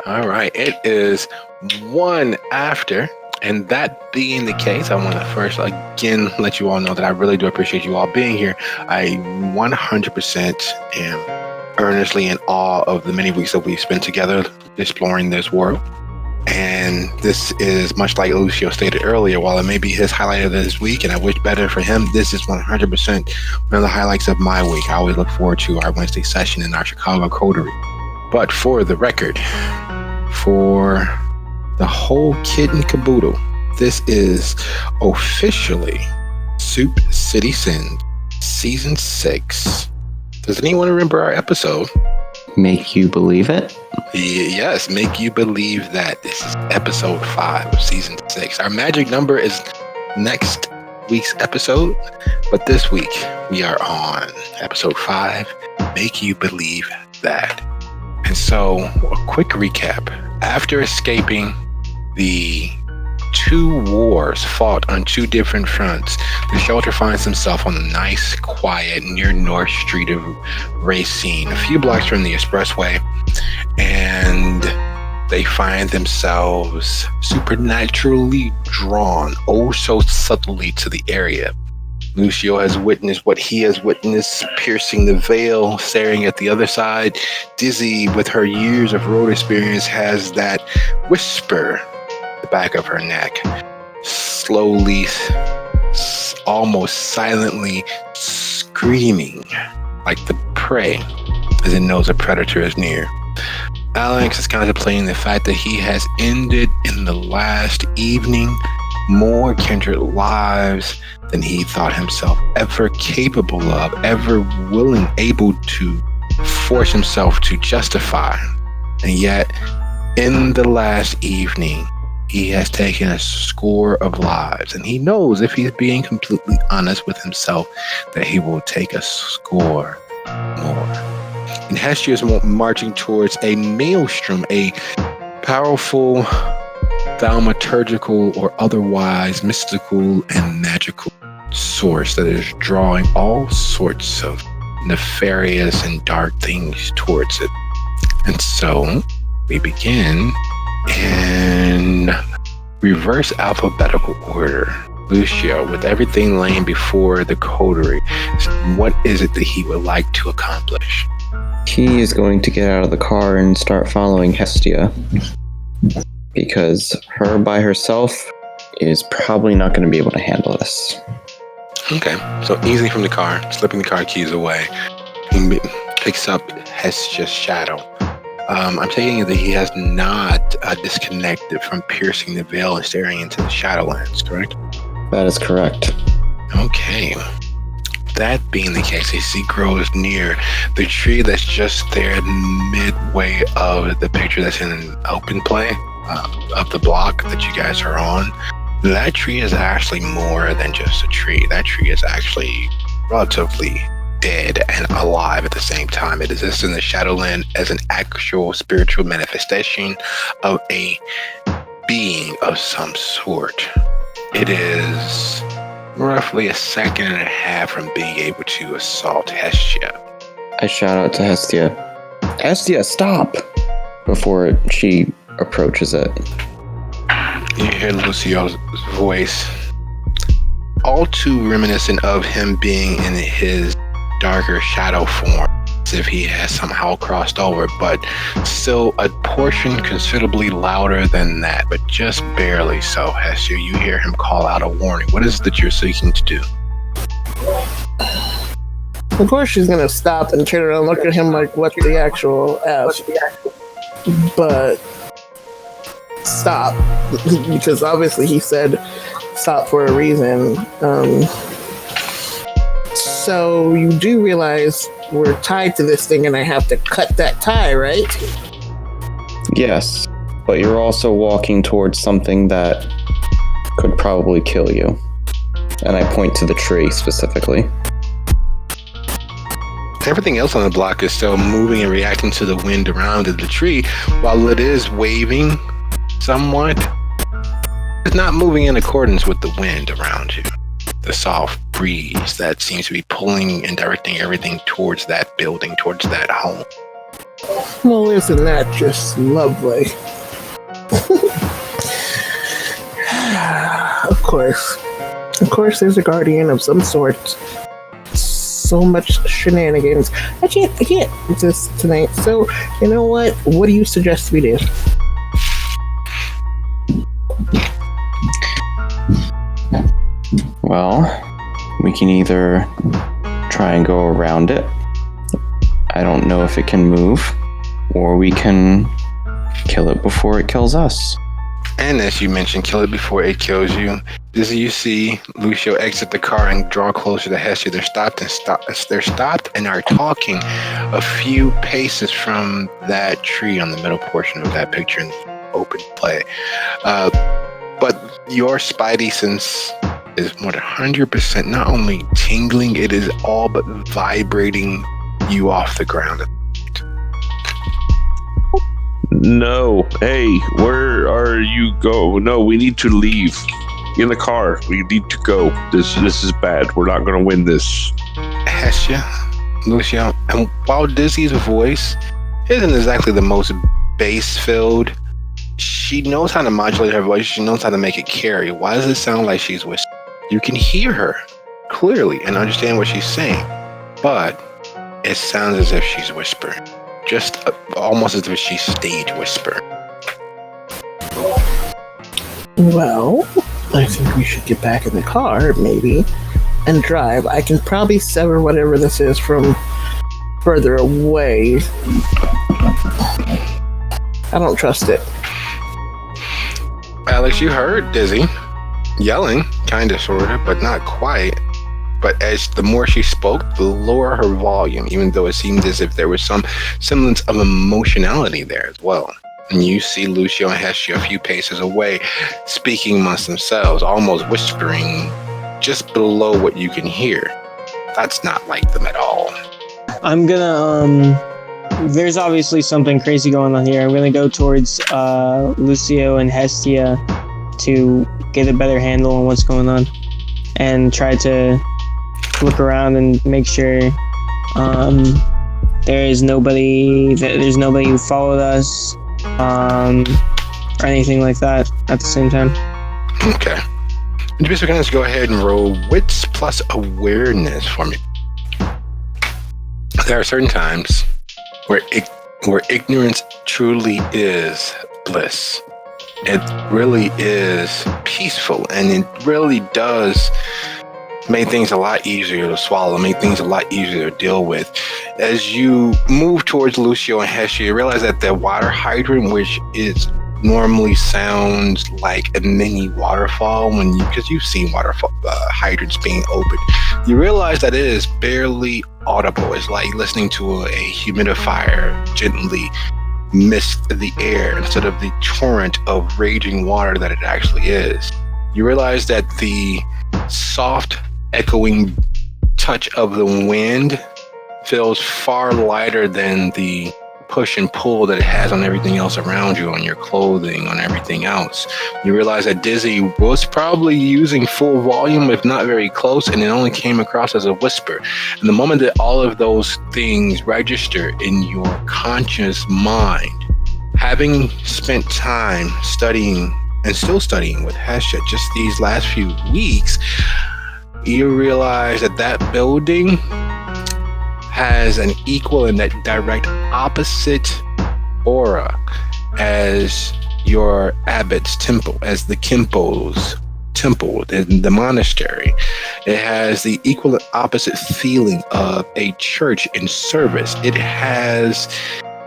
All right. It is 1 after. And that being the case, I want to first again let you all know that I really do appreciate you all being here. I 100% am earnestly in awe of the many weeks that we've spent together exploring this world. And this is much like Lucio stated earlier, while it may be his highlight of this week, and I wish better for him, this is 100% one of the highlights of my week. I always look forward to our Wednesday session in our Chicago coterie. But for the record, for the whole kit and caboodle, this is officially Soup City Sins, Season 6. Does anyone remember our episode? Make You Believe It? Yes, Make You Believe That. This is episode 5 of Season 6. Our magic number is next week's episode, but this week we are on episode 5, Make You Believe That. And so, a quick recap. After escaping the 2 wars fought on 2 different fronts, the shelter finds himself on a nice, quiet, near North Street of Racine, a few blocks from the expressway, and they find themselves supernaturally drawn, oh so subtly, to the area. Lucio has witnessed what he has witnessed, piercing the veil, staring at the other side. Dizzy, with her years of road experience, has that whisper at the back of her neck, slowly, almost silently screaming like the prey as it knows a predator is near. Alex is contemplating the fact that he has ended in the last evening more kindred lives than he thought himself ever capable of, ever able to force himself to justify. And yet, in the last evening, he has taken a score of lives. And he knows, if he's being completely honest with himself, that he will take a score more. And Hestia is marching towards a maelstrom, a powerful thaumaturgical or otherwise mystical and magical source that is drawing all sorts of nefarious and dark things towards it. And so we begin in reverse alphabetical order. Lucio, with everything laying before the coterie, what is it that he would like to accomplish? He is going to get out of the car and start following Hestia, because her by herself is probably not going to be able to handle this. Okay, so easily from the car, slipping the car keys away, he picks up Hestia's shadow. I'm taking it that he has not disconnected from piercing the veil and staring into the Shadowlands, correct? That is correct. Okay. That being the case, as he grows near the tree that's just there midway of the picture that's in open play of the block that you guys are on, that tree is actually more than just a tree. That tree is actually relatively dead and alive at the same time. It exists in the Shadowland as an actual spiritual manifestation of a being of some sort. It is roughly a second and a half from being able to assault Hestia. I shout out to Hestia, "Hestia, stop!" before she approaches it. You hear Lucio's voice, all too reminiscent of him being in his darker shadow form, as if he has somehow crossed over, but still a portion considerably louder than that, but just barely so. Hestia, you hear him call out a warning. What is it that you're seeking to do? Of course she's gonna stop and turn around and look at him like, what the actual F? But stop, because obviously he said stop for a reason. So you do realize we're tied to this thing and I have to cut that tie, right? Yes, but you're also walking towards something that could probably kill you. And I point to the tree specifically. Everything else on the block is still moving and reacting to the wind around it. The tree, while it is waving somewhat, it's not moving in accordance with the wind around you. The soft breeze that seems to be pulling and directing everything towards that building, towards that home. Well, isn't that just lovely? Of course, there's a guardian of some sort. So much shenanigans. I can't with this tonight. So, you know what? What do you suggest we do? Well, we can either try and go around it. I don't know if it can move, or we can kill it before it kills us. And as you mentioned, kill it before it kills you. As you see Lucio exit the car and draw closer to Hestia, they're stopped and are talking a few paces from that tree on the middle portion of that picture in the open play. But your spidey sense is 100% not only tingling, it is all but vibrating you off the ground. No. Hey, where are you go? No, we need to leave. In the car. We need to go. This is bad. We're not going to win this. Hestia, Lucio, and while Dizzy's voice isn't exactly the most bass-filled, she knows how to modulate her voice. She knows how to make it carry. Why does it sound like she's whispering? You can hear her clearly and understand what she's saying, but it sounds as if she's whispering. Just almost as if she's stage whispering. Well, I think we should get back in the car, maybe, and drive. I can probably sever whatever this is from further away. I don't trust it. Alex, you heard Dizzy yelling, kind of, sort of, but not quite. But as the more she spoke, the lower her volume, even though it seemed as if there was some semblance of emotionality there as well. And you see Lucio and Hestia a few paces away, speaking amongst themselves, almost whispering just below what you can hear. That's not like them at all. I'm gonna, there's obviously something crazy going on here. I'm gonna go towards Lucio and Hestia to get a better handle on what's going on and try to look around and make sure there's nobody who followed us or anything like that at the same time. Okay. Just going to go ahead and roll wits plus awareness for me. There are certain times where ignorance truly is bliss. It really is peaceful, and it really does make things a lot easier to swallow, make things a lot easier to deal with. As you move towards Lucio and Hestia, you realize that the water hydrant, which is normally sounds like a mini waterfall because you've seen waterfall hydrants being opened, you realize that it is barely audible. It's like listening to a humidifier gently mist the air instead of the torrent of raging water that it actually is. You realize that the soft echoing touch of the wind feels far lighter than the push and pull that it has on everything else around you, on your clothing, on everything else. You realize that Dizzy was probably using full volume, if not very close, and it only came across as a whisper. And the moment that all of those things register in your conscious mind, having spent time studying and still studying with Hestia just these last few weeks, you realize that that building has an equal and that direct opposite aura as your abbot's temple, as the Kempo's temple, the monastery. It has the equal and opposite feeling of a church in service. It has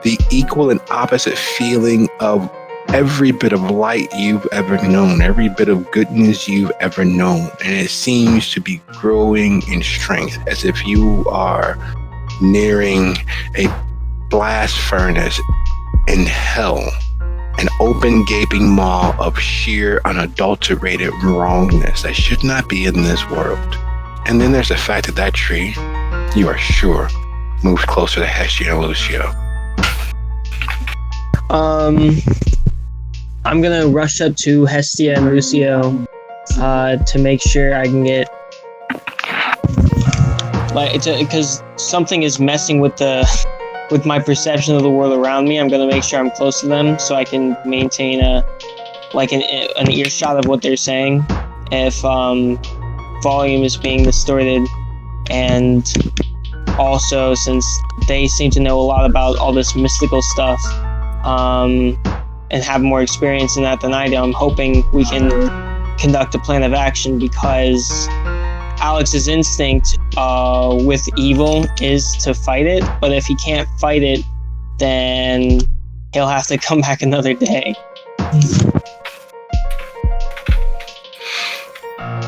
the equal and opposite feeling of every bit of light you've ever known, every bit of goodness you've ever known. And it seems to be growing in strength, as if you are nearing a blast furnace in hell, an open gaping maw of sheer unadulterated wrongness that should not be in this world. And then there's the fact that that tree, you are sure, moves closer to Hestia and Lucio. I'm gonna rush up to Hestia and Lucio to make sure I can get, like, because something is messing with the with my perception of the world around me, I'm going to make sure I'm close to them so I can maintain an earshot of what they're saying. If volume is being distorted, and also since they seem to know a lot about all this mystical stuff, and have more experience in that than I do, I'm hoping we can conduct a plan of action, because Alex's instinct with evil is to fight it, but if he can't fight it, then he'll have to come back another day.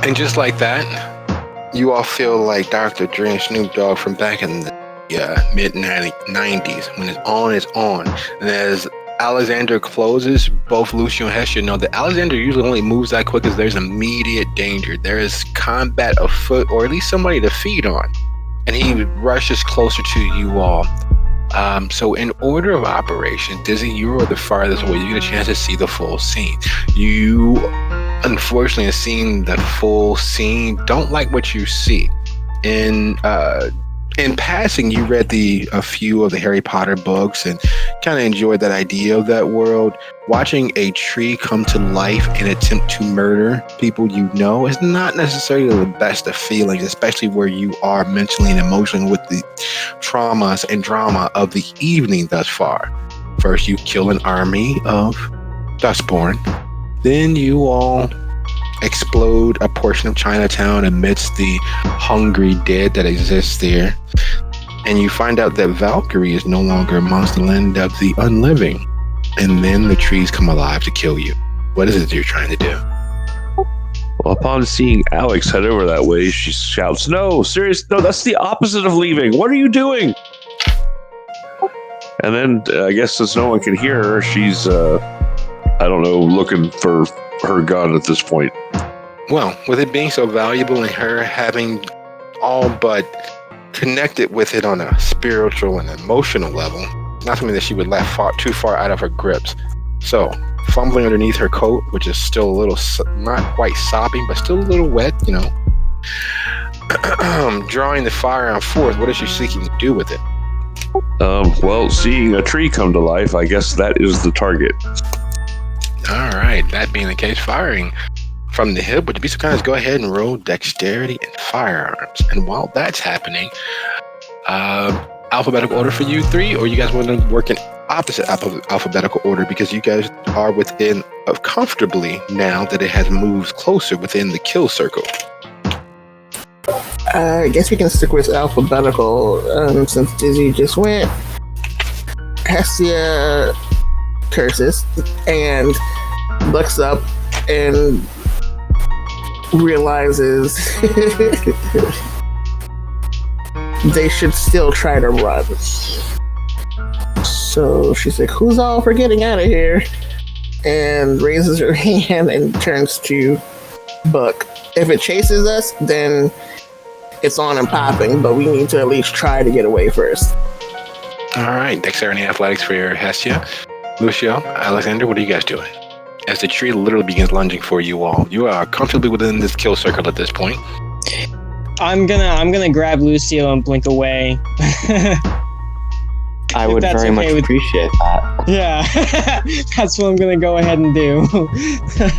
And just like that, you all feel like Dr. Dre and Snoop Dogg from back in the mid-90s, when it's on. And as Alexander closes, both Lucio and Hestia know that Alexander usually only moves that quick as there's immediate danger. There is combat afoot, or at least somebody to feed on. And he rushes closer to you all. So in order of operation, Dizzy, you are the farthest away. You get a chance to see the full scene. You, unfortunately, have seen the full scene. Don't like what you see. In passing, you read a few of the Harry Potter books and kind of enjoyed that idea of that world. Watching a tree come to life and attempt to murder people you know is not necessarily the best of feelings, especially where you are mentally and emotionally with the traumas and drama of the evening thus far. First, you kill an army of Dustborn. Then you all explode a portion of Chinatown amidst the hungry dead that exists there. And you find out that Valkyrie is no longer amongst the land of the unliving. And then the trees come alive to kill you. What is it you're trying to do? Well, upon seeing Alex head over that way, she shouts, "No, serious, no, that's the opposite of leaving. What are you doing?" And then, I guess since no one can hear her, she's, looking for her gun at this point. Well, with it being so valuable and her having all but connected with it on a spiritual and emotional level, not something that she would let too far out of her grips. So, fumbling underneath her coat, which is still a little, not quite sopping, but still a little wet, drawing the firearm forth, what is she seeking to do with it? Well, seeing a tree come to life, I guess that is the target. All right, that being the case, firing from the hip, would you be so kind as go ahead and roll dexterity and firearms? And while that's happening, alphabetical order for you three, or you guys want to work in opposite alphabetical order, because you guys are within comfortably now that it has moved closer within the kill circle. I guess we can stick with alphabetical since Dizzy just went. Hestia curses and looks up and realizes they should still try to run. So she's like, "Who's all for getting out of here?" And raises her hand and turns to Buck. If it chases us, then it's on and popping, but we need to at least try to get away first. All right, dexterity and athletics for your Hestia. Lucio, Alexander, what are you guys doing? As the tree literally begins lunging for you all, you are comfortably within this kill circle at this point. I'm gonna grab Lucio and blink away. I would very much appreciate that. Yeah, that's what I'm gonna go ahead and do.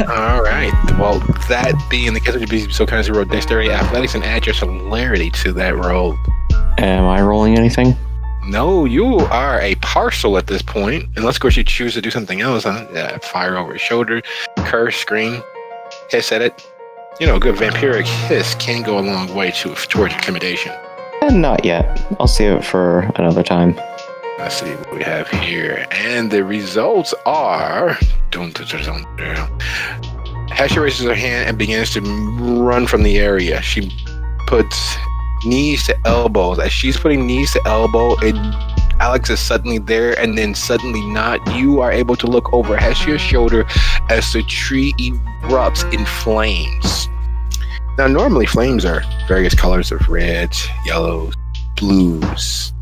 All right. Well, that being the case, would you be so kind as to roll dexterity, athletics, and add your celerity to that roll? Am I rolling anything? No, you are a partial at this point, unless of course you choose to do something else. Huh? Fire over his shoulder, curse, scream, hiss at it. A good vampiric hiss can go a long way towards intimidation. Not yet. I'll save it for another time. Let's see what we have here. And the results are... Hestia raises her hand and begins to run from the area. She puts knees to elbows. As she's putting knees to elbow, Alex is suddenly there and then suddenly not. You are able to look over Hestia's shoulder as the tree erupts in flames. Now, normally flames are various colors of reds, yellows, blues,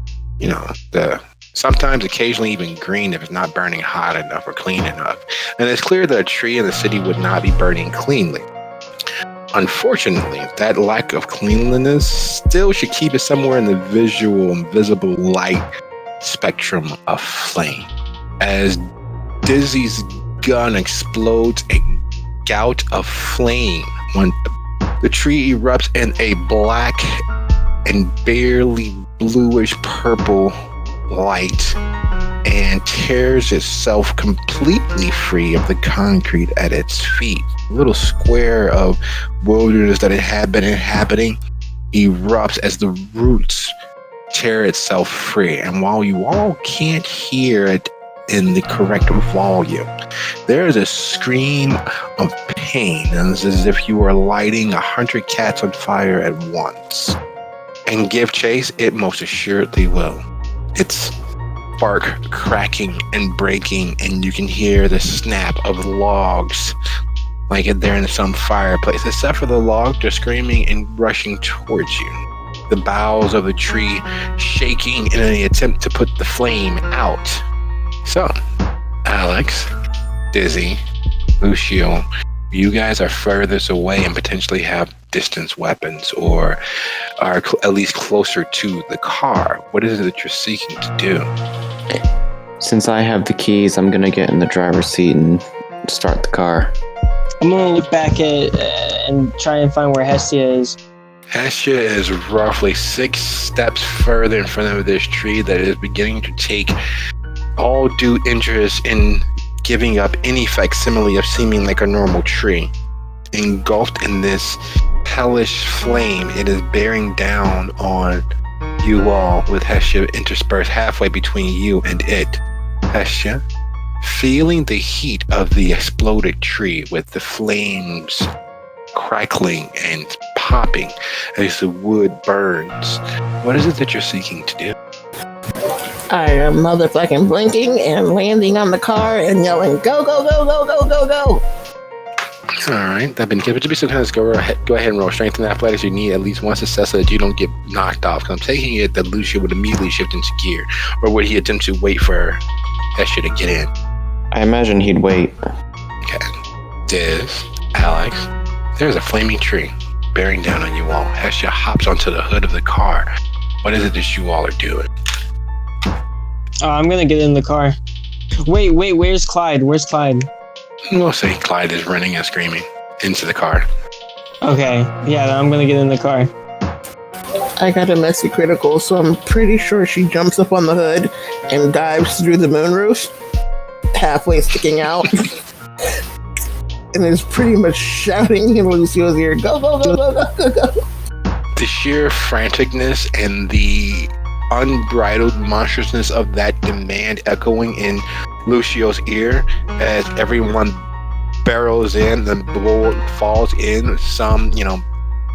sometimes occasionally even green if it's not burning hot enough or clean enough. And it's clear that a tree in the city would not be burning cleanly. Unfortunately, that lack of cleanliness still should keep it somewhere in the visual and visible light spectrum of flame. As Dizzy's gun explodes, a gout of flame when the tree erupts in a black and barely bluish purple light and tears itself completely free of the concrete at its feet. A little square of wilderness that it had been inhabiting erupts as the roots tear itself free. And while you all can't hear it in the correct volume, there is a scream of pain, and it's as if you were lighting 100 cats on fire at once. And give chase, it most assuredly will. It's bark cracking and breaking, and you can hear the snap of logs like they're in some fireplace, except for the logs just screaming and rushing towards you. The boughs of the tree shaking in an attempt to put the flame out. So, Alex, Dizzy, Lucio, you guys are furthest away and potentially have distance weapons or are at least closer to the car. What is it that you're seeking to do? Since I have the keys, I'm going to get in the driver's seat and start the car. I'm going to look back at and try and find where Hestia is. Hestia is roughly 6 steps further in front of this tree that is beginning to take all due interest in giving up any facsimile of seeming like a normal tree. Engulfed in this hellish flame, it is bearing down on you all, with Hestia interspersed halfway between you and it. Hestia, feeling the heat of the exploded tree with the flames crackling and popping as the wood burns, what is it that you're seeking to do? I am motherfucking blinking and landing on the car and yelling, go, go, go, go, go, go, go. Alright, that been given to me. Sometimes go ahead and roll strength and athletics. You need at least one success so that you don't get knocked off. Because I'm taking it that Lucio would immediately shift into gear. Or would he attempt to wait for Hestia to get in? I imagine he'd wait. Okay. Diz, Alex, there's a flaming tree bearing down on you all. Hestia hops onto the hood of the car. What is it that you all are doing? I'm going to get in the car. Wait, where's Clyde? We'll say Clyde is running and screaming into the car. Okay, yeah, I'm going to get in the car. I got a messy critical, so I'm pretty sure she jumps up on the hood and dives through the moonroof, halfway sticking out, and is pretty much shouting in Lucio's ear, go, go, go, go, go, go, go. The sheer franticness and the unbridled monstrousness of that demand echoing in Lucio's ear as everyone barrels in, the bullet falls in, some,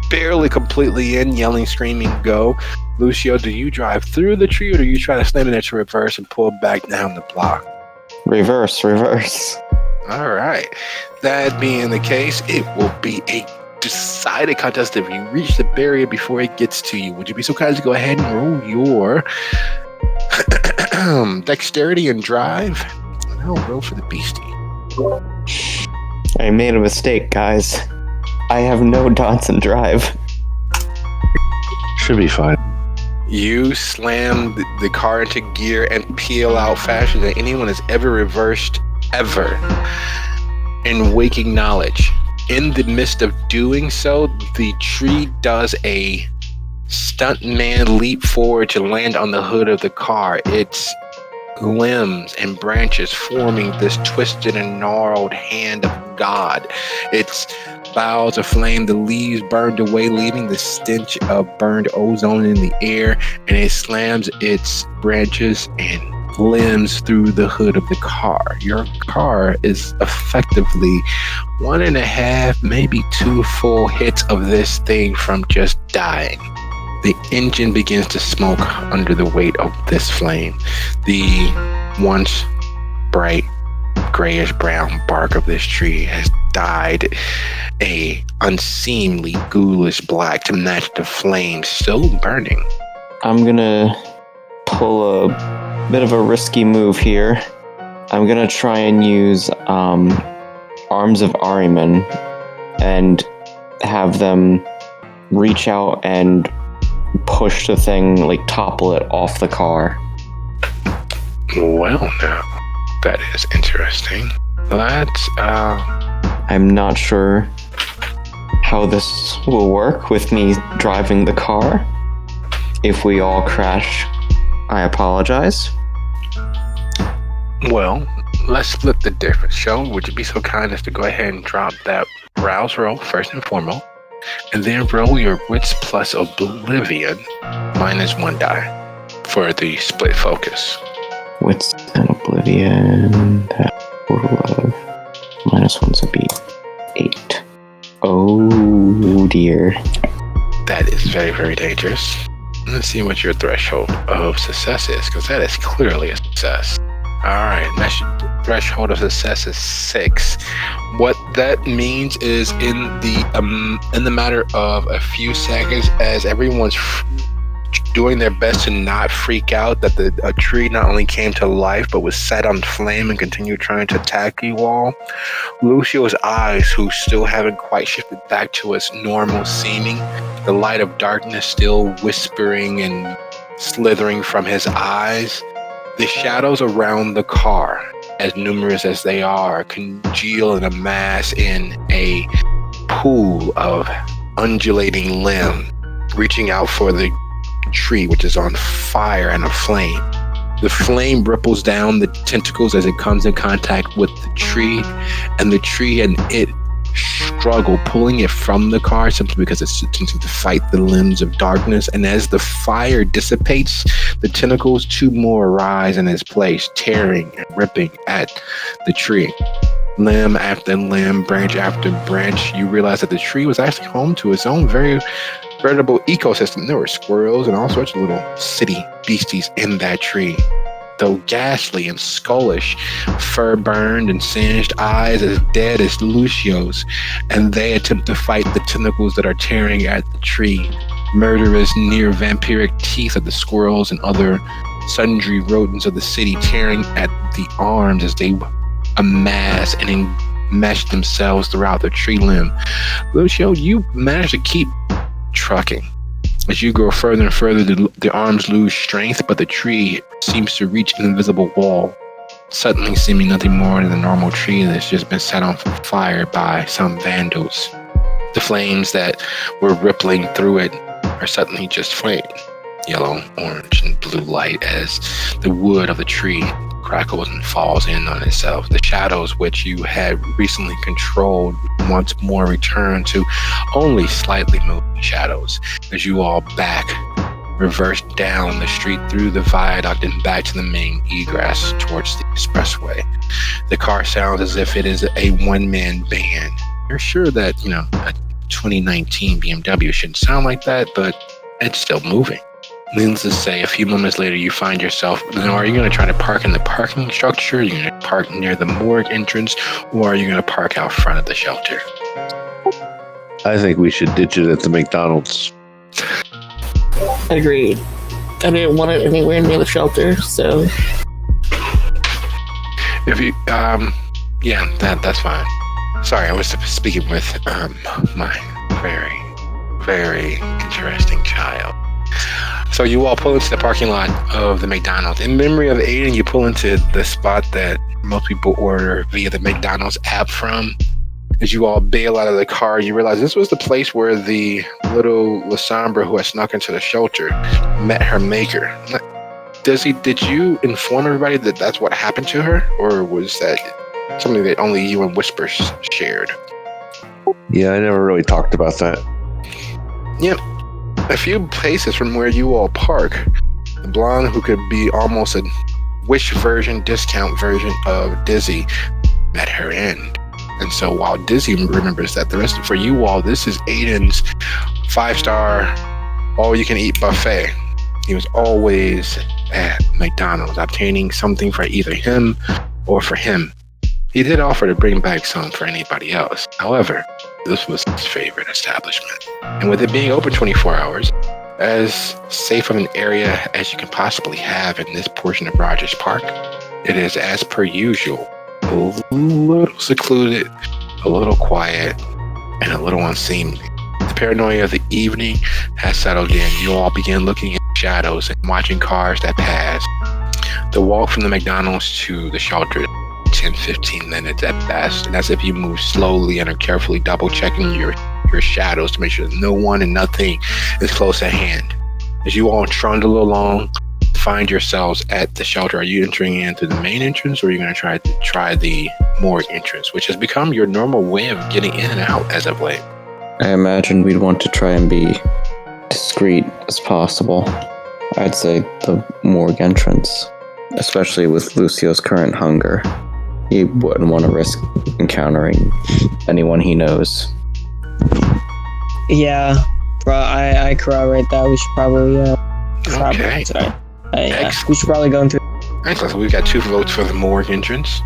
barely completely in, yelling, screaming, go. Lucio, do you drive through the tree or do you try to slam it into reverse and pull back down the block? Reverse. All right. That being the case, it will be a decided contest if you reach the barrier before it gets to you. Would you be so kind to go ahead and roll your dexterity and drive? And I'll roll for the beastie. I made a mistake, guys. I have no dots in drive. Should be fine. You slam the car into gear and peel out faster than anyone has ever reversed ever in waking knowledge. In the midst of doing so, the tree does a stuntman leap forward to land on the hood of the car. Its limbs and branches forming this twisted and gnarled hand of God. Its boughs aflame, the leaves burned away, leaving the stench of burned ozone in the air, and it slams its branches and limbs through the hood of the car. Your car is effectively 1.5, maybe 2 full hits of this thing from just dying. The engine begins to smoke under the weight of this flame. The once bright grayish brown bark of this tree has dyed a unseemly ghoulish black to match the flame still burning. I'm gonna pull a bit of a risky move here. I'm gonna try and use Arms of Ahriman and have them reach out and push the thing, like topple it off the car. Well, now, that is interesting. Let's, I'm not sure how this will work with me driving the car. If we all crash, I apologize. well, let's split the difference. Show, would you be so kind as to go ahead and drop that rouse roll first and foremost, and then roll your wits plus oblivion minus 1 die for the split focus. Wits and oblivion. That total of -1, so be 8. Oh dear. That is very, very dangerous. Let's see what your threshold of success is, because that is clearly a success. Alright, threshold of success is 6. What that means is in the matter of a few seconds, as everyone's doing their best to not freak out, that a tree not only came to life but was set on flame and continued trying to attack you all. Lucio's eyes, who still haven't quite shifted back to its normal seeming, the light of darkness still whispering and slithering from his eyes, the shadows around the car, as numerous as they are, congeal and amass in a pool of undulating limb, reaching out for the tree, which is on fire and aflame. The flame ripples down the tentacles as it comes in contact with the tree, and the tree and it struggle, pulling it from the car simply because it's attempting to fight the limbs of darkness. And as the fire dissipates, the tentacles, 2 more rise in its place, tearing and ripping at the tree. Limb after limb, branch after branch, you realize that the tree was actually home to its own very veritable ecosystem. There were squirrels and all sorts of little city beasties in that tree. Though ghastly and skullish, fur burned and singed, eyes as dead as Lucio's, and they attempt to fight the tentacles that are tearing at the tree. Murderous, near vampiric teeth of the squirrels and other sundry rodents of the city tearing at the arms as they amass and enmesh themselves throughout the tree limb. Lucio, you manage to keep trucking. As you go further and further, the arms lose strength, but the tree seems to reach an invisible wall, suddenly seeming nothing more than a normal tree that's just been set on fire by some vandals. The flames that were rippling through it are suddenly just flame, yellow, orange, and blue light as the wood of the tree crackles and falls in on itself. The shadows which you had recently controlled once more return to only slightly moving shadows as you all reverse down the street through the viaduct and back to the main egress towards the expressway. The car sounds as if it is a one-man band. You're sure that, a 2019 BMW shouldn't sound like that, but it's still moving. Needless to say, a few moments later, you find yourself, are you going to try to park in the parking structure? Are you going to park near the morgue entrance? Or are you going to park out front of the shelter? I think we should ditch it at the McDonald's. Agreed. I didn't want it anywhere near the shelter, so. If you, that's fine. Sorry, I was speaking with my very, very interesting child. So you all pull into the parking lot of the McDonald's. In memory of Aiden, you pull into the spot that most people order via the McDonald's app from. As you all bail out of the car, you realize this was the place where the little Lasombra who had snuck into the shelter met her maker. Did you inform everybody that that's what happened to her? Or was that something that only you and Whisper shared? Yeah, I never really talked about that. Yep. A few paces from where you all park, the blonde who could be almost a Wish discount version of Dizzy met her end. And so while Dizzy remembers that, the rest for you all, this is Aiden's 5-star all-you-can-eat buffet. He was always at McDonald's obtaining something for either him or for him. He did offer to bring back some for anybody else. However, this was his favorite establishment. And with it being open 24 hours, as safe of an area as you can possibly have in this portion of Rogers Park, it is, as per usual, a little secluded, a little quiet, and a little unseemly. The paranoia of the evening has settled in. You all begin looking at shadows and watching cars that pass. The walk from the McDonald's to the shelter 10-15 minutes at best, and that's if you move slowly and are carefully double checking your shadows to make sure that no one and nothing is close at hand. As you all trundle along, find yourselves at the shelter. Are you entering in through the main entrance, or are you going to try the morgue entrance, which has become your normal way of getting in and out as of late? I imagine we'd want to try and be discreet as possible. I'd say the morgue entrance, especially with Lucio's current hunger. He wouldn't want to risk encountering anyone he knows. Yeah, I corroborate that. We should probably Okay. We should probably go into. Excellent. So we've got 2 votes for the morgue entrance.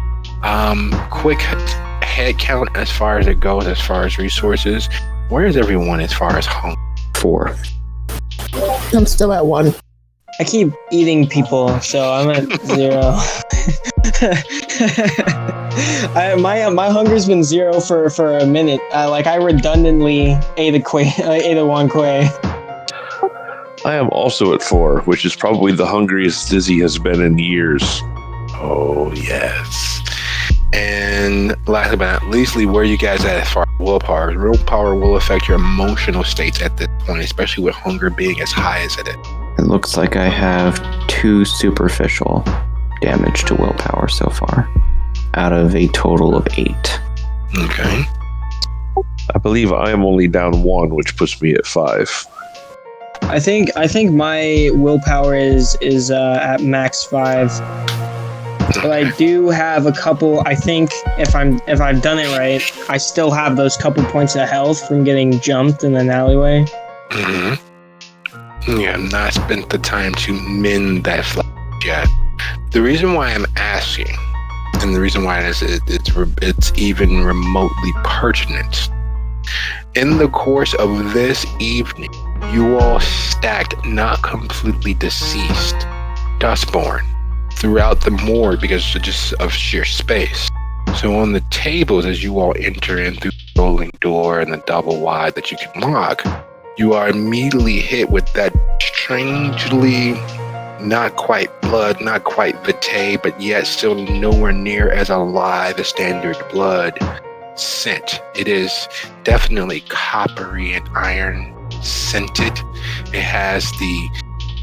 Quick head count as far as it goes, as far as resources. Where is everyone as far as hunger? 4. I'm still at 1. I keep eating people, so I'm at 0. My hunger's been 0 for a minute. I redundantly ate a one quay. I am also at 4, which is probably the hungriest Dizzy has been in years. Oh, yes. And lastly but not least, where are you guys at as far as willpower? Willpower will affect your emotional states at this point, especially with hunger being as high as it is. It looks like I have 2 superficial damage to willpower so far, out of a total of 8. Okay. I believe I am only down 1, which puts me at 5. I think my willpower is at max 5. But I do have a couple. I think if I've done it right, I still have those couple points of health from getting jumped in an alleyway. Mm-hmm. Yeah, I've not spent the time to mend that flash yet. The reason why I'm asking, and the reason why it's even remotely pertinent, in the course of this evening, you all stacked not completely deceased Dustborn throughout the morgue because just of sheer space. So on the tables, as you all enter in through the rolling door and the double wide that you can lock, you are immediately hit with that strangely not quite blood, not quite vitae, but yet still nowhere near as alive as standard blood scent. It is definitely coppery and iron scented. It has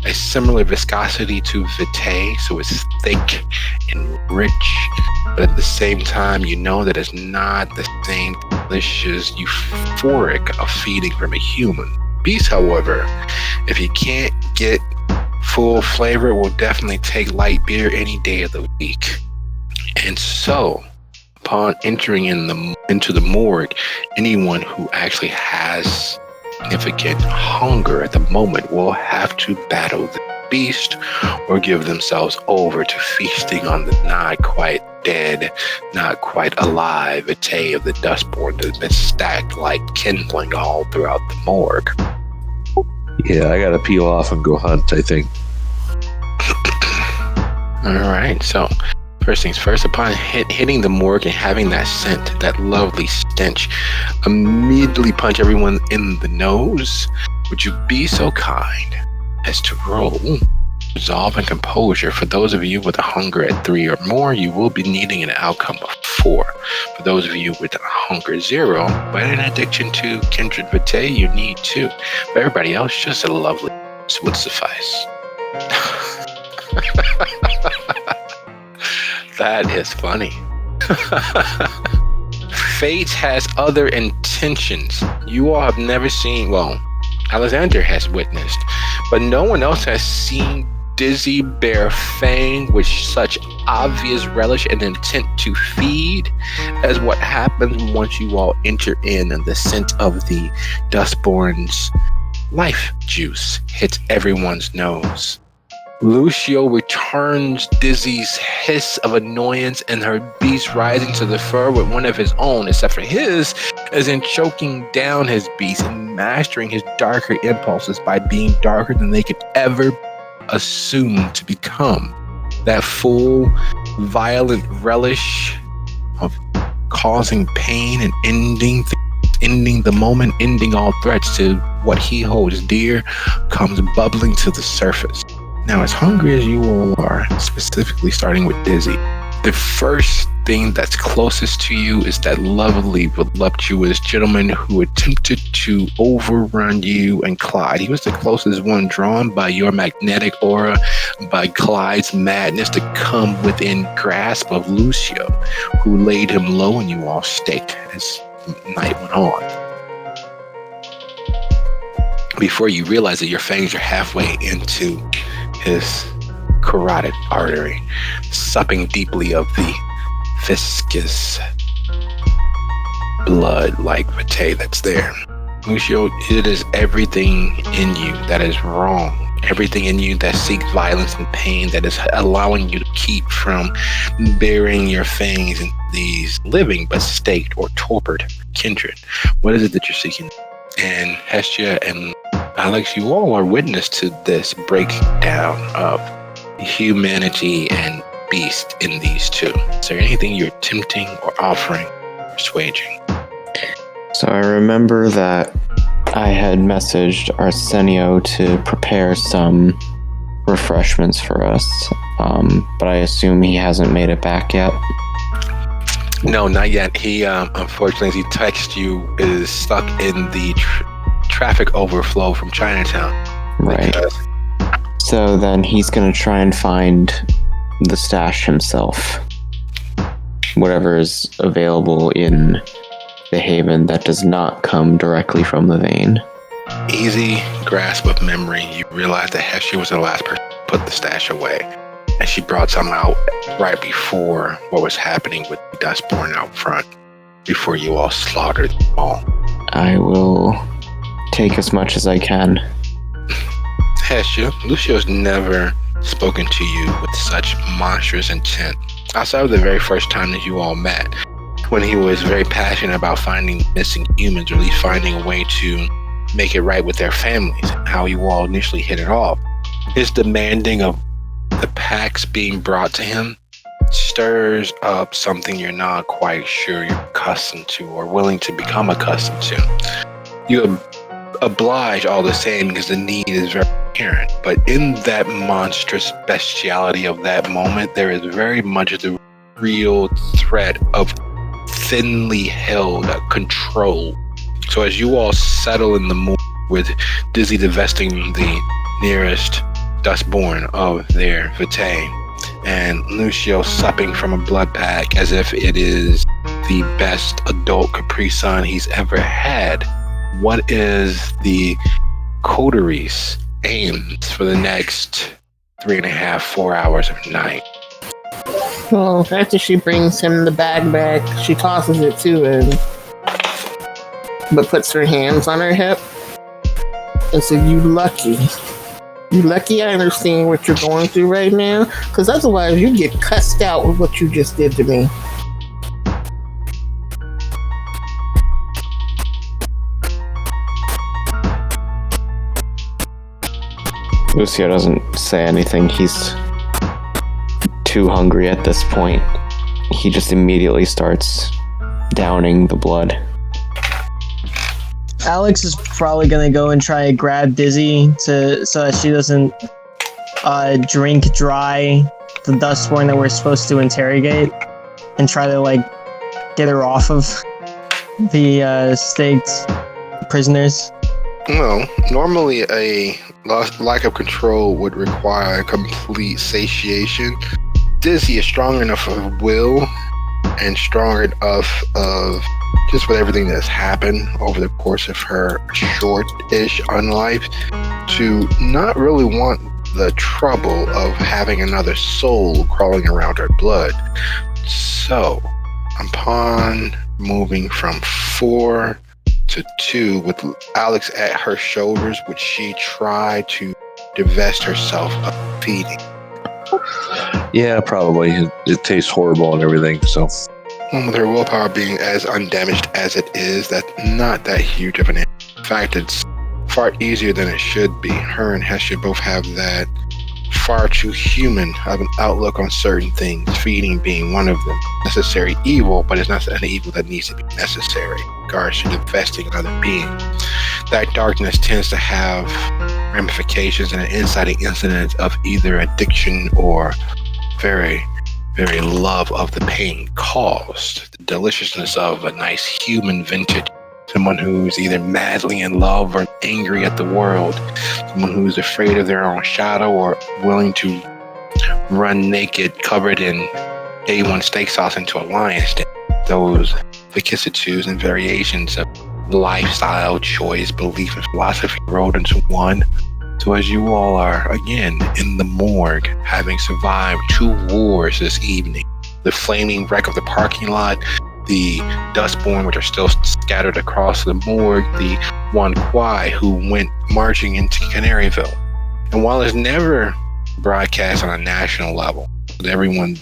a similar viscosity to vitae, so it's thick and rich, but at the same time, you know that it's not the same delicious euphoric of feeding from a human beast. However, if you can't get full flavor, it will definitely take light beer any day of the week. And so, upon entering into the morgue, anyone who actually has significant hunger at the moment will have to battle the beast or give themselves over to feasting on the not quite dead, not quite alive vitae of the Dustborn that has been stacked like kindling all throughout the morgue. Yeah, I gotta peel off and go hunt, I think. All right, so first things first, upon hitting the morgue and having that scent, that lovely stench, immediately punch everyone in the nose. Would you be so kind as to roll resolve and composure? For those of you with a hunger at 3 or more, you will be needing an outcome of 4. For those of you with a hunger 0, but an addiction to kindred vitae, you need 2. For everybody else, just a lovely would suffice. That is funny. Fate has other intentions. You all have never seen, well, Alexander has witnessed, but no one else has seen Dizzy bear fang with such obvious relish and intent to feed as what happens once you all enter in and the scent of the Dustborn's life juice hits everyone's nose. Lucio returns Dizzy's hiss of annoyance and her beast rising to the fur with one of his own, except for his, as in choking down his beast and mastering his darker impulses by being darker than they could ever assume to become. That full, violent relish of causing pain and ending the moment, ending all threats to what he holds dear, comes bubbling to the surface. Now, as hungry as you all are, specifically starting with Dizzy, the first thing that's closest to you is that lovely, voluptuous gentleman who attempted to overrun you and Clyde. He was the closest one, drawn by your magnetic aura, by Clyde's madness, to come within grasp of Lucio, who laid him low and you all staked as night went on. Before you realize that your fangs are halfway into his carotid artery, supping deeply of the viscous blood like vitae that's there. Lucio, it is everything in you that is wrong, everything in you that seeks violence and pain, that is allowing you to keep from burying your fangs in these living but staked or torpid kindred. What is it that you're seeking? And Hestia and Alex, you all are witness to this breakdown of humanity and beast in these two. Is there anything you're attempting or offering or assuaging? So I remember that I had messaged Arsenio to prepare some refreshments for us, but I assume he hasn't made it back yet. No, not yet. He, unfortunately, as he texted you, is stuck in the traffic overflow from Chinatown. Right. So then he's going to try and find the stash himself. Whatever is available in the Haven that does not come directly from the vein. Easy grasp of memory. You realize that Hestia was the last person to put the stash away. And she brought some out right before what was happening with the Dustborn out front, before you all slaughtered them all. I will take as much as I can. Hestia, Lucio's never spoken to you with such monstrous intent. Outside of the very first time that you all met, when he was very passionate about finding missing humans, or at least finding a way to make it right with their families, how you all initially hit it off. His demanding of the packs being brought to him stirs up something you're not quite sure you're accustomed to or willing to become accustomed to. You oblige all the same because the need is very apparent, but in that monstrous bestiality of that moment, there is very much the real threat of thinly held control. So as you all settle in the mood with Dizzy divesting the nearest Dustborn of their vitae, and Lucio supping from a blood pack as if it is the best adult Capri Sun he's ever had, what is the coteries aims for the next 3.5, 4 hours of night? Well, after she brings him the bag back, she tosses it to him, but puts her hands on her hip and says, You lucky I understand what you're going through right now, because otherwise you get cussed out with what you just did to me. Lucio doesn't say anything. He's too hungry at this point. He just immediately starts downing the blood. Alex is probably gonna go and try to grab Dizzy so that she doesn't drink dry the Dustborn that we're supposed to interrogate, and try to get her off of the staked prisoners. Well, normally a lack of control would require complete satiation. Dizzy is strong enough of will and strong enough of just with everything that's happened over the course of her short-ish unlife to not really want the trouble of having another soul crawling around her blood. So, upon moving from 4 to 2 with Alex at her shoulders, would she try to divest herself of feeding? Yeah, probably. It tastes horrible and everything, so. With her willpower being as undamaged as it is, that's not that huge of an issue. In fact, it's far easier than it should be. Her and Hestia both have that far too human of an outlook on certain things, feeding being one of them. Necessary evil, but it's not an evil that needs to be necessary in regards to divesting another being. That darkness tends to have ramifications and an inciting incident of either addiction or very, very love of the pain caused. The deliciousness of a nice human vintage. Someone who's either madly in love or angry at the world. Someone who's afraid of their own shadow or willing to run naked, covered in A1 steak sauce into a lion's den. Those vicissitudes and variations of lifestyle, choice, belief, and philosophy rolled into one. So as you all are, again, in the morgue, having survived 2 wars this evening, the flaming wreck of the parking lot, the dustborn which are still scattered across the morgue, the Wan Kwai who went marching into Canaryville. And while it's never broadcast on a national level, everyone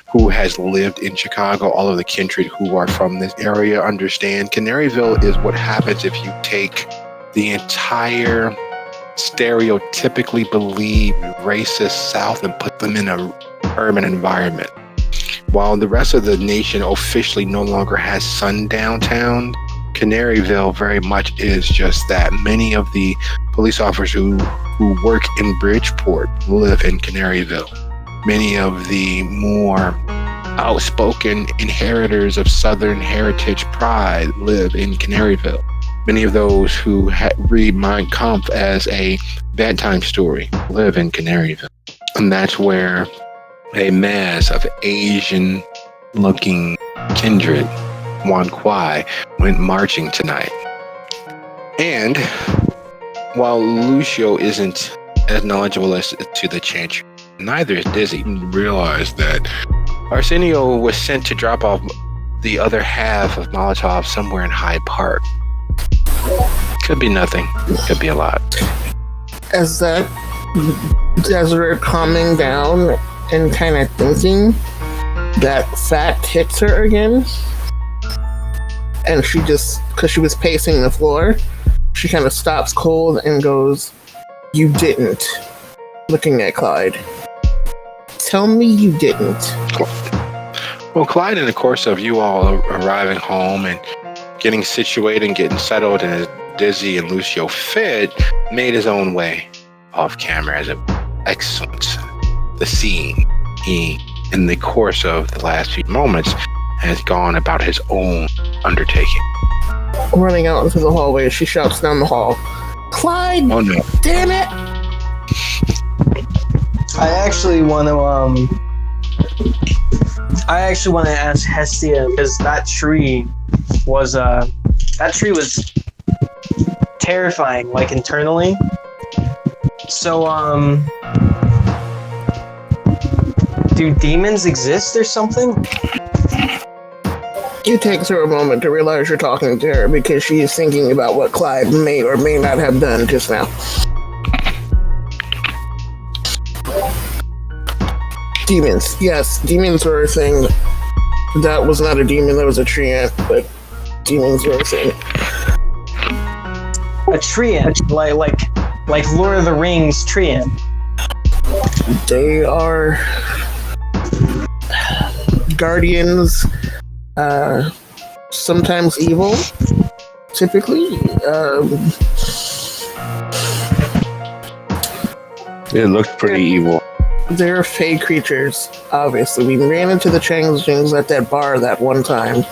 who has lived in Chicago, all of the kindred who are from this area understand Canaryville is what happens if you take the entire stereotypically believed racist South and put them in an urban environment. While the rest of the nation officially no longer has sundown town, Canaryville very much is just that. Many of the police officers who work in Bridgeport live in Canaryville. Many of the more outspoken inheritors of Southern heritage pride live in Canaryville. Many of those who read Mein Kampf as a bedtime story live in Canaryville. And that's where a mass of Asian-looking kindred, Wan Kwai, went marching tonight. And while Lucio isn't as knowledgeable as to the chant, neither is Dizzy. Realize that Arsenio was sent to drop off the other half of Molotov somewhere in Hyde Park. Could be nothing. Could be a lot. As we're calming down and kind of thinking, that fact hits her again. And she just, because she was pacing the floor, she kind of stops cold and goes, "You didn't," looking at Clyde. "Tell me you didn't." Well, Clyde, in the course of you all arriving home and getting situated and getting settled and as Dizzy and Lucio fit, made his own way off camera as an excellent. The scene, he, in the course of the last few moments, has gone about his own undertaking. Running out into the hallway, she shouts down the hall, "Clyde! Oh no. Damn it!" I actually want to ask Hestia, because that tree was terrifying, like internally. So do demons exist or something? It takes her a moment to realize you're talking to her because she is thinking about what Clyde may or may not have done just now. Demons. Yes, demons were a thing. That was not a demon, that was a treant, but demons were a thing. A treant? Like Lord of the Rings treant? They are guardians, sometimes evil, typically. It looked pretty evil. They're fey creatures, obviously. We ran into the changelings at that bar that one time.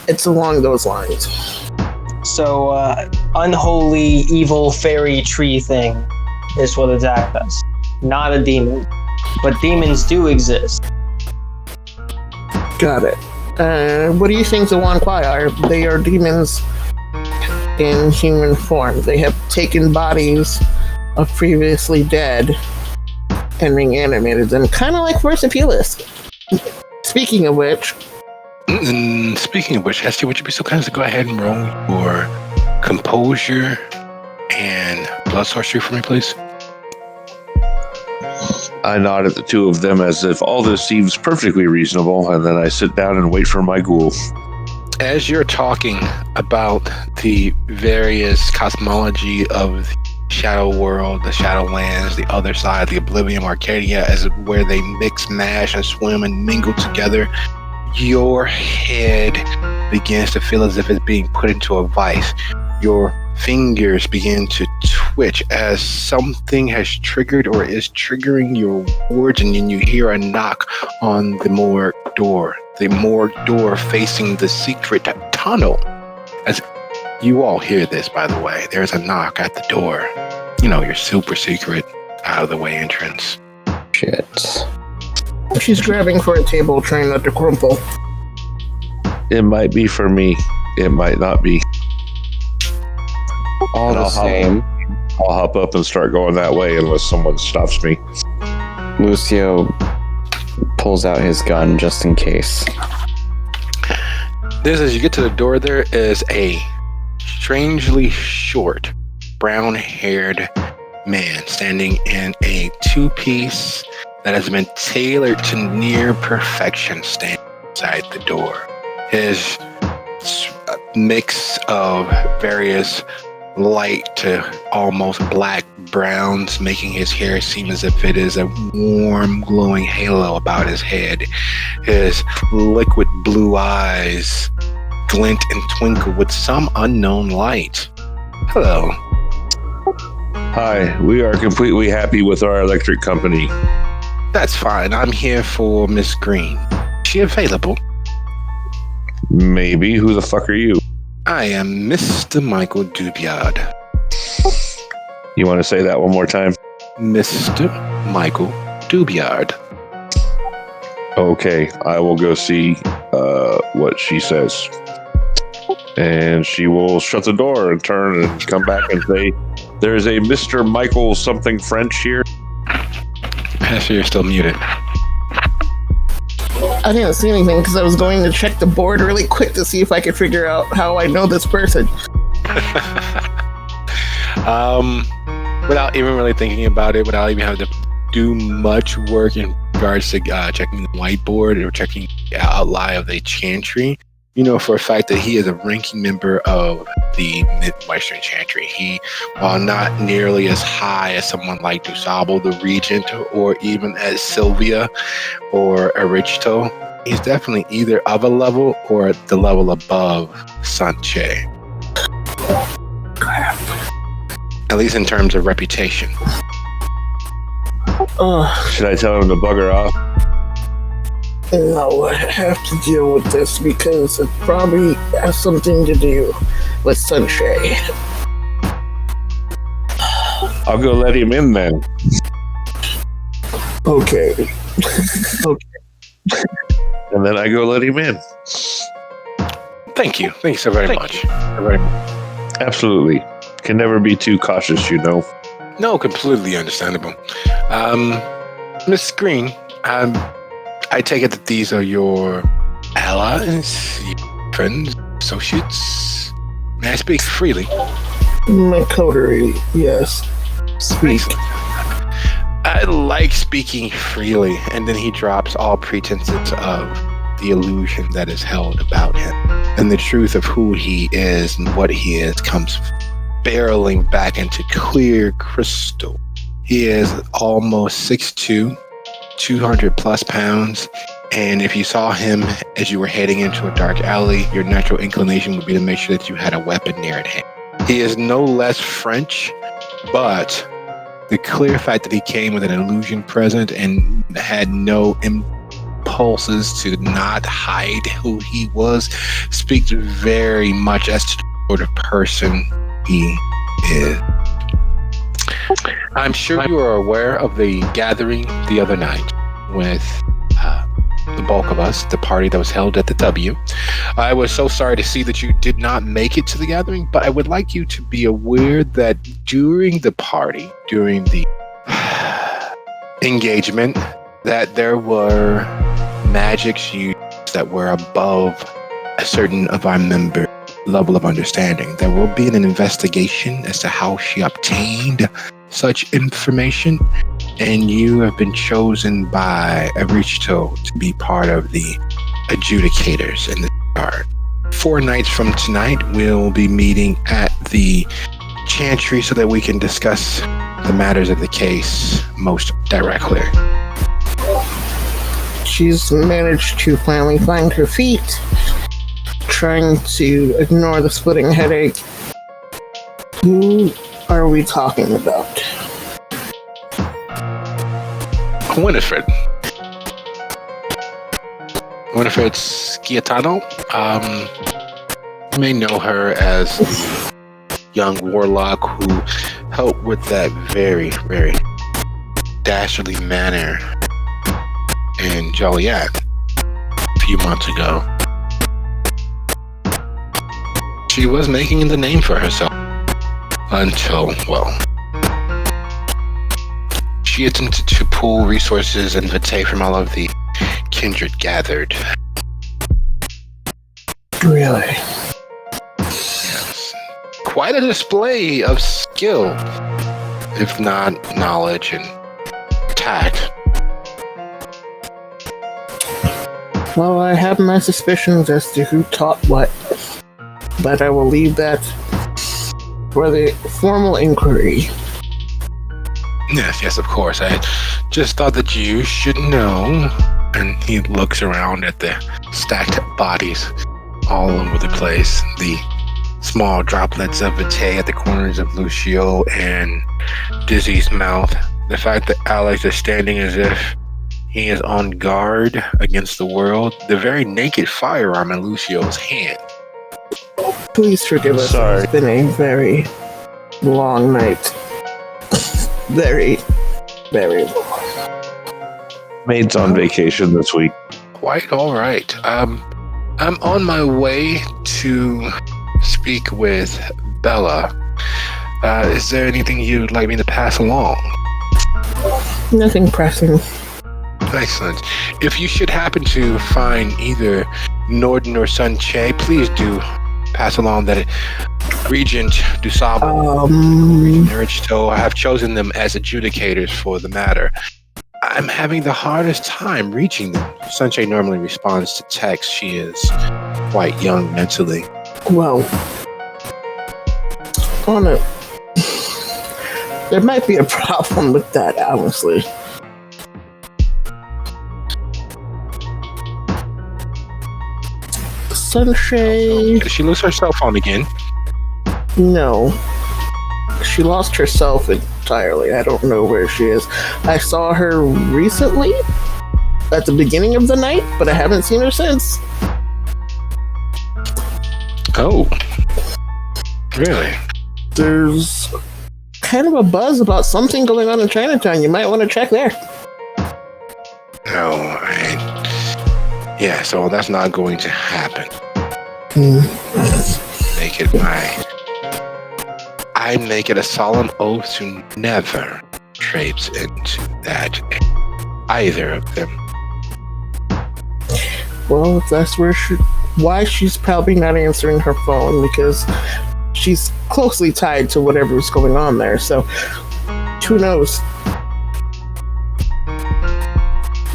It's along those lines. So, unholy, evil, fairy tree thing is what attacked us. Not a demon. But demons do exist. Got it. What do you think the Wan Kwai are? They are demons in human form. They have taken bodies of previously dead and reanimated them, kind of like Persepolis. Speaking of which, Hestia, would you be so kind as to go ahead and roll your composure and blood sorcery for me, please? I nod at the two of them as if all this seems perfectly reasonable, and then I sit down and wait for my ghoul. As you're talking about the various cosmology of the Shadow World, the Shadowlands, the other side, the Oblivion, Arcadia, as where they mix, mash, and swim and mingle together, your head begins to feel as if it's being put into a vice. Your fingers begin to twitch as something has triggered or is triggering your words, and then you hear a knock on the morgue door. The morgue door facing the secret tunnel. As you all hear this, by the way, there's a knock at the door. You know, your super secret, out of the way entrance. Shit. She's grabbing for a table, trying not to crumple. It might be for me. It might not be. All the same, I'll hop up and start going that way unless someone stops me. Lucio pulls out his gun just in case. As you get to the door, there is a strangely short, brown-haired man standing in a two-piece that has been tailored to near perfection, standing inside the door. His mix of various light to almost black browns, making his hair seem as if it is a warm, glowing halo about his head. His liquid blue eyes glint and twinkle with some unknown light. Hello. Hi, we are completely happy with our electric company. That's fine. I'm here for Miss Green. Is she available? Maybe. Who the fuck are you? I am Mr. Michael Dubiard. You want to say that one more time? Mr. Michael Dubiard. Okay, I will go see what she says. And she will shut the door and turn and come back and say, there's a Mr. Michael something French here. So you're still muted. I didn't see anything because I was going to check the board really quick to see if I could figure out how I know this person. Without even really thinking about it, without even having to do much work in regards to checking the whiteboard or checking the outline of the chantry, you know for a fact that he is a ranking member of the Midwestern Chantry. He, while not nearly as high as someone like Dusable, the Regent, or even as Sylvia or Arichto, he's definitely either of a level or the level above Sanche. At least in terms of reputation. Should I tell him to bugger off? No, I have to deal with this because it probably has something to do with Sunshine. I'll go let him in then. Okay. Okay. And then I go let him in. Thank you. Thank you so very much. Absolutely. Can never be too cautious, you know. No, completely understandable. Miss Green, I take it that these are your allies, your friends, associates. May I speak freely? My coterie, yes. Speak. I like speaking freely, and then he drops all pretenses of the illusion that is held about him. And the truth of who he is and what he is comes barreling back into clear crystal. He is almost 6'2", 200 plus pounds, and if you saw him as you were heading into a dark alley, your natural inclination would be to make sure that you had a weapon near at hand. He is no less French, but the clear fact that he came with an illusion present and had no impulses to not hide who he was speaks very much as to the sort of person he is. I'm sure you are aware of the gathering the other night with the bulk of us, the party that was held at the W. I was so sorry to see that you did not make it to the gathering, but I would like you to be aware that during the party, during the engagement, that there were magics used that were above a certain of our members' level of understanding. There will be an investigation as to how she obtained such information, and you have been chosen by Arichto to be part of the adjudicators in the yard. 4 nights from tonight, we'll be meeting at the chantry so that we can discuss the matters of the case most directly. She's managed to finally find her feet, trying to ignore the splitting headache. Who are we talking about? Winifred. Winifred Sciatano. You may know her as the young warlock who helped with that very, very dastardly manner in Joliet a few months ago. She was making the name for herself until, well, she attempted to pool resources and vitae from all of the kindred gathered. Really? Yes. Quite a display of skill, if not knowledge and tact. Well, I have my suspicions as to who taught what, but I will leave that for the formal inquiry. Yes, of course. I just thought that you should know. And he looks around at the stacked bodies all over the place. The small droplets of vitae at the corners of Lucio and Dizzy's mouth. The fact that Alex is standing as if he is on guard against the world. The very naked firearm in Lucio's hand. Please forgive us. Sorry. It's been a very long night. Very, very long. Maid's on vacation this week. Quite all right. I'm on my way to speak with Bella. Is there anything you'd like me to pass along? Nothing pressing. Excellent. If you should happen to find either Norden or Sun Che, please do pass along that Regent Dusable and Nurchto have chosen them as adjudicators for the matter. I'm having the hardest time reaching them. Sunshine normally responds to text. She is quite young mentally. Well, there might be a problem with that, honestly. Sunshine. Did she lose her cell phone again? No. She lost her self entirely. I don't know where she is. I saw her recently at the beginning of the night, but I haven't seen her since. Oh. Really? There's kind of a buzz about something going on in Chinatown. You might want to check there. No, yeah, so that's not going to happen. I make it a solemn oath to never traipse into that, either of them. Well, that's why she's probably not answering her phone, because she's closely tied to whatever's going on there. So, who knows?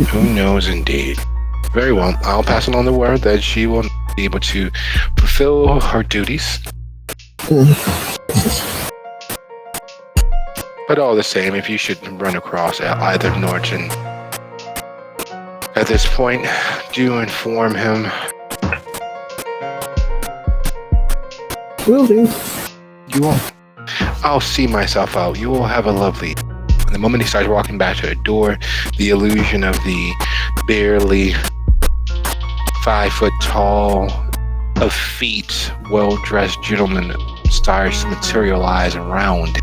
Who knows indeed. Very well. I'll pass along the word that she will be able to fulfill her duties. But all the same, if you should run across either Norton at this point, do inform him. Will do. You won't. I'll see myself out. You will have a lovely. And the moment he starts walking back to the door, the illusion of the barely 5 foot tall, of feet, well-dressed gentleman starts to materialize around.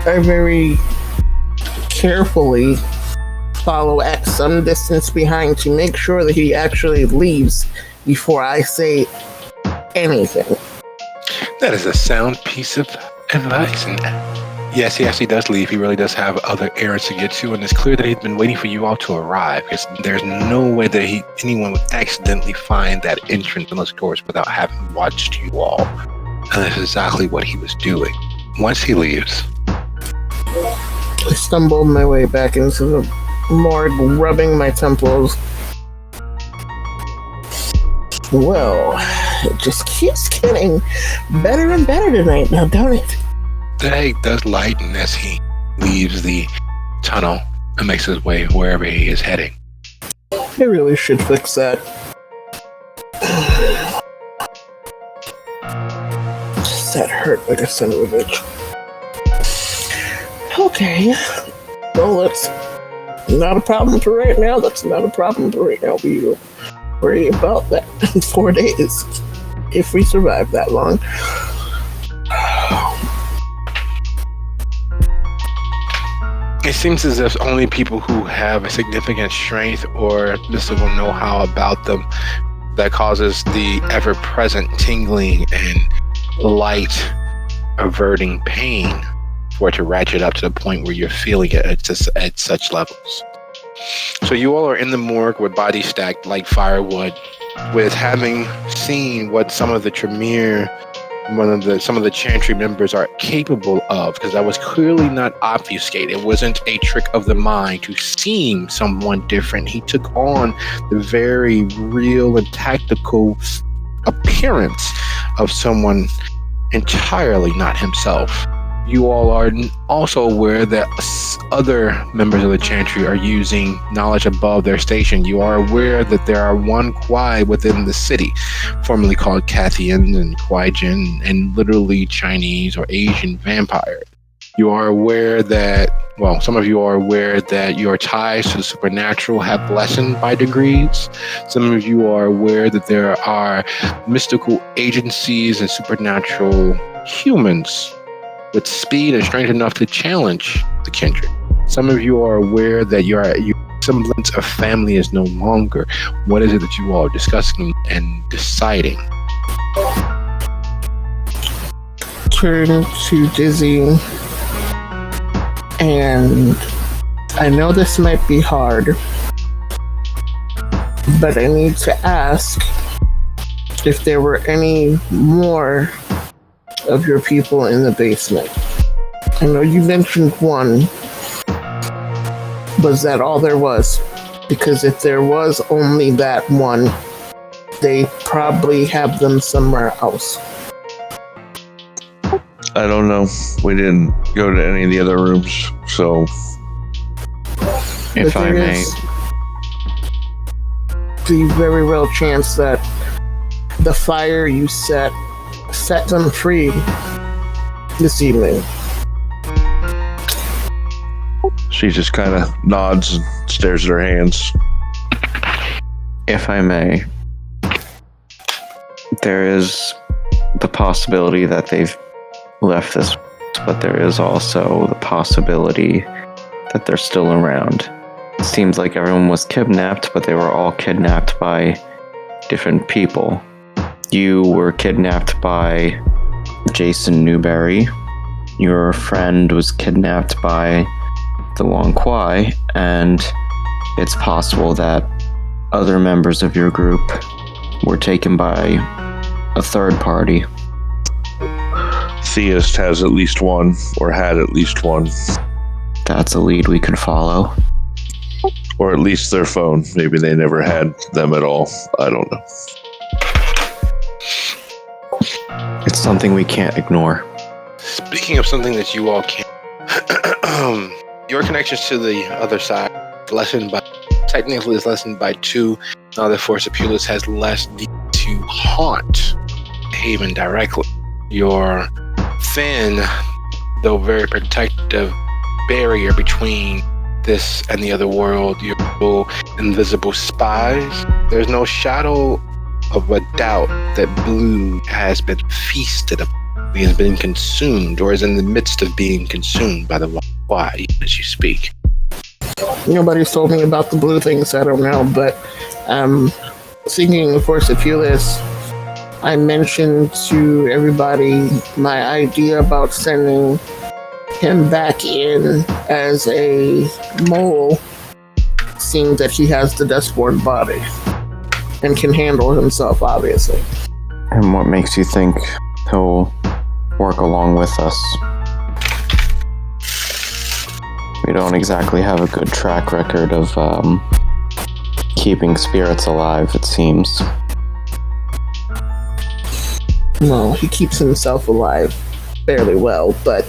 I very carefully follow at some distance behind to make sure that he actually leaves before I say anything. That is a sound piece of advice. And yes, he actually does leave. He really does have other errands to get to, and it's clear that he's been waiting for you all to arrive, because there's no way that anyone would accidentally find that entrance in those doors without having watched you all. And that's exactly what he was doing. Once he leaves, I stumbled my way back into the morgue, rubbing my temples. Well, it just keeps getting better and better tonight now, don't it? the day does lighten as he leaves the tunnel and makes his way wherever he is heading. I really should fix that. That hurt like a son of a bitch. Okay. Well, that's not a problem for right now. That's not a problem for right now. We will worry about that in 4 days. If we survive that long. It seems as if only people who have a significant strength or mystical know-how about them that causes the ever-present tingling and light averting pain for it to ratchet up to the point where you're feeling it at such levels. So you all are in the morgue with bodies stacked like firewood, with having seen what some of the Tremere, some of the Chantry members are capable of, because that was clearly not obfuscated. It wasn't a trick of the mind to seem someone different. He took on the very real and tactical appearance of someone entirely not himself. You all are also aware that other members of the Chantry are using knowledge above their station. You are aware that there are one Kwai within the city, formerly called Kathian and Kwaijin, and literally Chinese or Asian vampires. You are aware that, well, some of you are aware that your ties to the supernatural have lessened by degrees. Some of you are aware that there are mystical agencies and supernatural humans with speed and strength enough to challenge the kindred. Some of you are aware that your semblance of family is no longer. What is it that you all are discussing and deciding? Turn to Dizzy, and I know this might be hard, but I need to ask if there were any more of your people in the basement. I know you mentioned one. Was that all there was? Because if there was only that one, they probably have them somewhere else. I don't know. We didn't go to any of the other rooms, so. If I may. The very real chance that the fire you set them free this evening. She just kind of nods and stares at her hands. If I may, there is the possibility that they've left this, but there is also the possibility that they're still around. It seems like everyone was kidnapped, but they were all kidnapped by different people. You were kidnapped by Jason Newberry. Your friend was kidnapped by the Wong Kwai, and it's possible that other members of your group were taken by a third party. Theist has at least one, or had at least one. That's a lead we could follow. Or at least their phone. Maybe they never had them at all. I don't know. It's something we can't ignore. Speaking of something that you all can't, your connections to the other side technically is lessened by 2. Now that Force Apulus has less need to haunt Haven directly. Your thin, though very protective barrier between this and the other world, your invisible spies, there's no shadow of a doubt that Blue has been feasted upon. He has been consumed, or is in the midst of being consumed by the Why as you speak. Nobody's told me about the blue things, so I don't know, but speaking of Force Apulus, I mentioned to everybody my idea about sending him back in as a mole, seeing that he has the Dustborn body and can handle himself, obviously. And what makes you think he'll work along with us? We don't exactly have a good track record of keeping spirits alive, it seems. Well, he keeps himself alive fairly well, but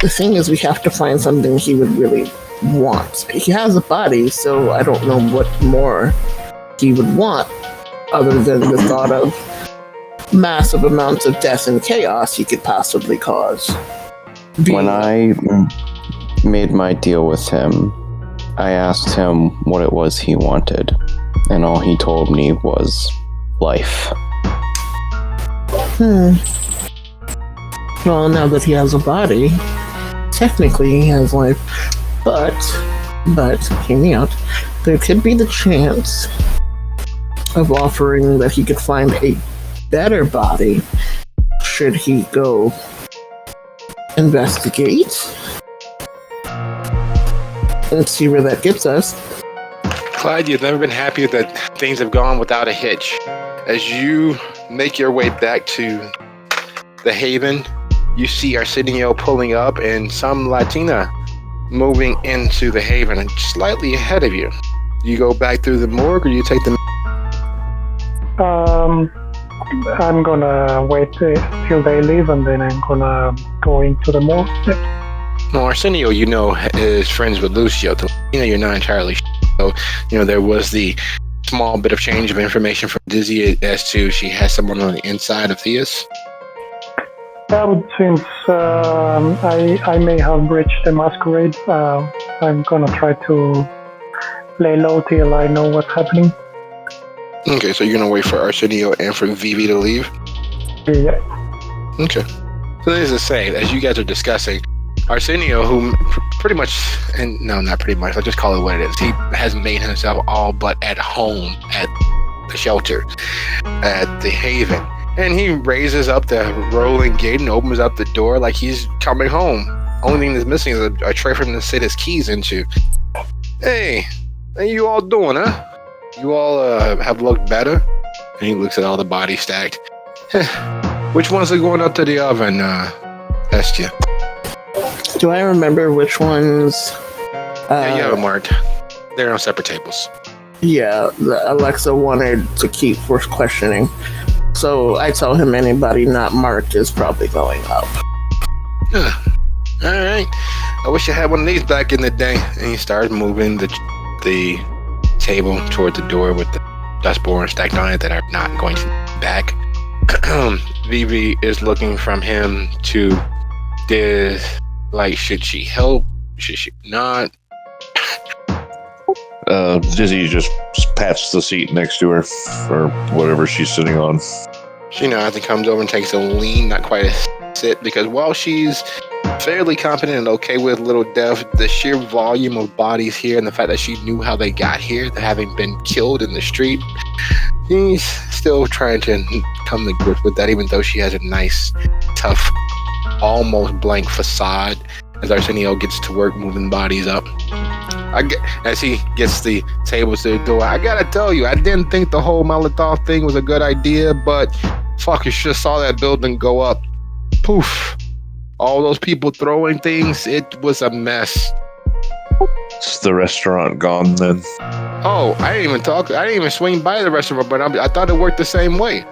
the thing is, we have to find something he would really want. He has a body, so I don't know what more he would want other than the thought of massive amounts of death and chaos he could possibly cause. When I made my deal with him, I asked him what it was he wanted, and all he told me was life. Well, now that he has a body, technically he has life, but, hear me out, there could be the chance of offering that he could find a better body should he go investigate and see where that gets us. Clyde, you've never been happier that things have gone without a hitch. As you make your way back to the Haven, you see Arsenio pulling up and some Latina moving into the Haven and slightly ahead of you. You go back through the morgue, or you take the... I'm gonna wait till they leave, and then I'm gonna go into the morgue. No, Arsenio, you know, is friends with Lucio. You're not entirely sure. So, there was the small bit of change of information from Dizzy as to she has someone on the inside of Theus. Since I may have breached the masquerade, I'm gonna try to lay low till I know what's happening. Okay, so you're gonna wait for Arsenio and for Vivi to leave? Yeah. Okay. So this is the same, as you guys are discussing, Arsenio, who pretty much, and no, not pretty much, I'll just call it what it is. He has made himself all but at home at the shelter, at the Haven. And he raises up the rolling gate and opens up the door like he's coming home. Only thing that's missing is a tray for him to sit his keys into. Hey, how you all doing, huh? You all have looked better? And he looks at all the bodies stacked. Which ones are going up to the oven, Estia? Do I remember which ones? Yeah, you have them marked. They're on separate tables. Yeah, Alexa wanted to keep for questioning. So I tell him anybody not marked is probably going up. Alright. I wish I had one of these back in the day. And he starts moving the table toward the door with the dust board stacked on it that are not going to back. Vivi is looking from him to this, like, should she help? Should she not? Dizzy just pats the seat next to her, or whatever she's sitting on. She nods and comes over and takes a lean, not quite a sit, because while she's fairly confident and okay with little Dev, the sheer volume of bodies here and the fact that she knew how they got here, having been killed in the street, she's still trying to come to grips with that, even though she has a nice, tough, almost blank facade as Arsenio gets to work moving bodies up. As he gets the tables to the door, I gotta tell you, I didn't think the whole Molotov thing was a good idea, but fuck, you should have saw that building go up. Poof. All those people throwing things, it was a mess. Is the restaurant gone then? Oh, I didn't even swing by the restaurant, but I thought it worked the same way.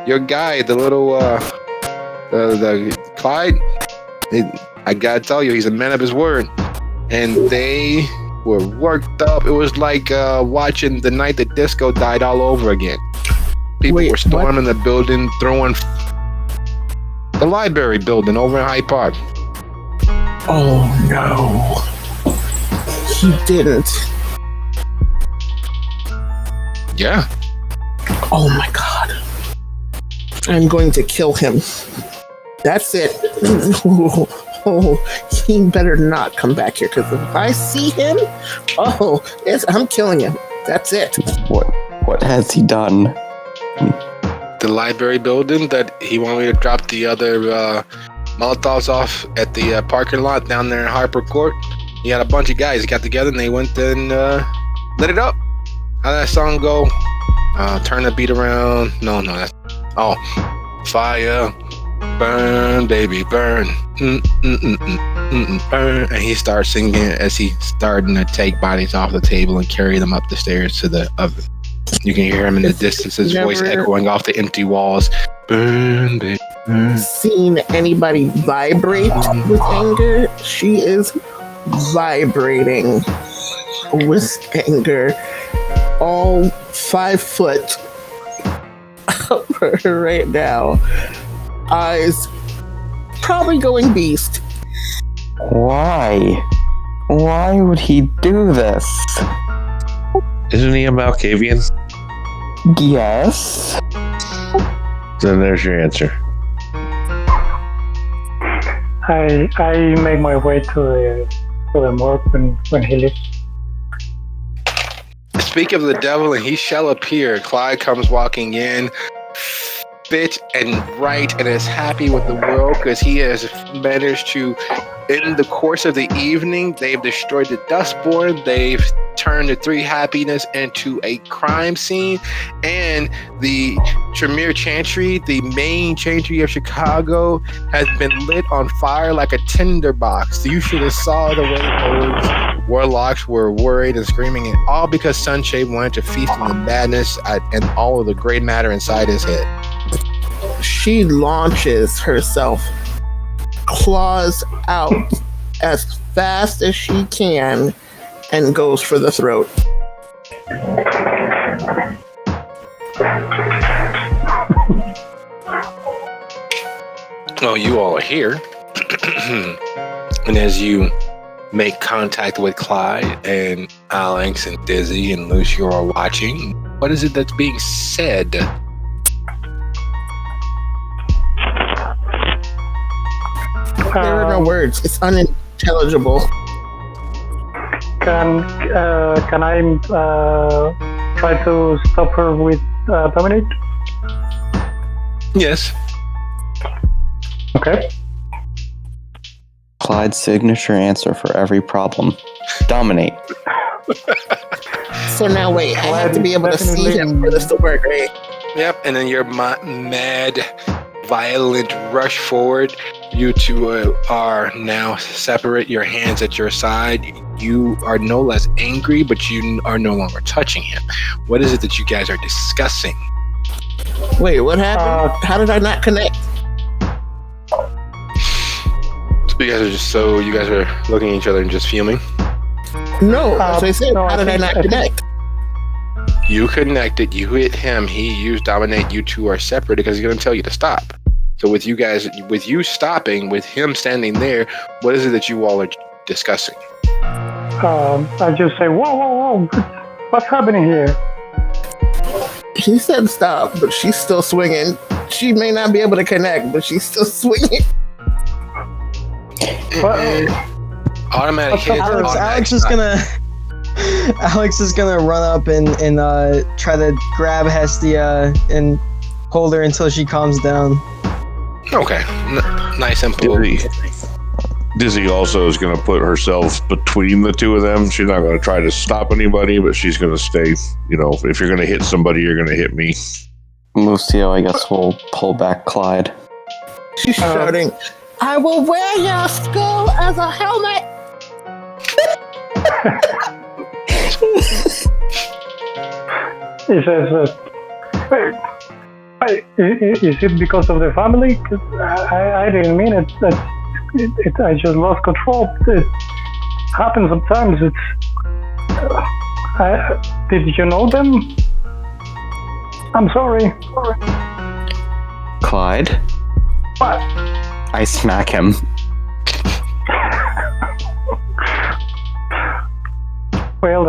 Your guy, the little, the Clyde, I gotta tell you, he's a man of his word. And they were worked up. It was like watching the night that disco died all over again. People were storming the building, throwing the library building over in Hyde Park. Oh no. He didn't. Yeah. Oh my god. I'm going to kill him. That's it. Oh, he better not come back here, because if I see him, I'm killing him. That's it. What has he done? The library building that he wanted me to drop the other Molotovs off at the parking lot down there in Harper Court. He had a bunch of guys got together and they went and lit it up. How'd that song go? Turn the beat around. No, that's... Oh. Fire. Burn, baby, burn. Burn. And he starts singing as he's starting to take bodies off the table and carry them up the stairs to the oven. You can hear him in the distance, his voice echoing off the empty walls. Burn, baby, burn. Seen anybody vibrate with anger? She is vibrating with anger. All 5 foot. up right now. Eyes probably going beast. Why? Why would he do this? Isn't he a Malkavian? Yes. Then there's your answer. I make my way to the morgue when he leaves. Speak of the devil, and he shall appear. Clyde comes walking in, fit and right, and is happy with the world because he has managed to, in the course of the evening, they've destroyed the Dustborn, they've turned the Three Happiness into a crime scene, and the Tremere Chantry, the main chantry of Chicago, has been lit on fire like a tinderbox. You should have saw the way those warlocks were worried and screaming, and all because Sunshade wanted to feast on the madness and all of the gray matter inside his head. She launches herself, claws out as fast as she can, and goes for the throat. Oh, you all are here. And as you make contact with Clyde, and Alex and Dizzy and Lucio are watching, what is it that's being said? There are no words. It's unintelligible. Can I try to stop her with dominate? Yes. Okay. Clyde's signature answer for every problem. Dominate. So now wait, I have to be able to see him for this to work, right? Yep, and then your mad, violent rush forward. You two are now separate, your hands at your side. You are no less angry, but you are no longer touching him. What is it that you guys are discussing? Wait, what happened? How did I not connect? You guys are looking at each other and just fuming? No, that's what I said. How did I not connect? You connected, you hit him, he used dominate, you two are separate because he's going to tell you to stop. So with you stopping, with him standing there, what is it that you all are discussing? I just say, whoa, what's happening here? He said stop, but she's still swinging. She may not be able to connect, but she's still swinging. Automatic hit. Alex is gonna run up and try to grab Hestia and hold her until she calms down. Okay, nice and simple. Dizzy also is going to put herself between the two of them. She's not going to try to stop anybody, but she's going to stay. If you're going to hit somebody, you're going to hit me. Lucio, I guess, will pull back Clyde. She's shouting, I will wear your skull as a helmet! He says, is it because of the family? 'Cause I didn't mean it. I just lost control. It happens sometimes. Did you know them? I'm sorry. Clyde? What? I smack him. Well,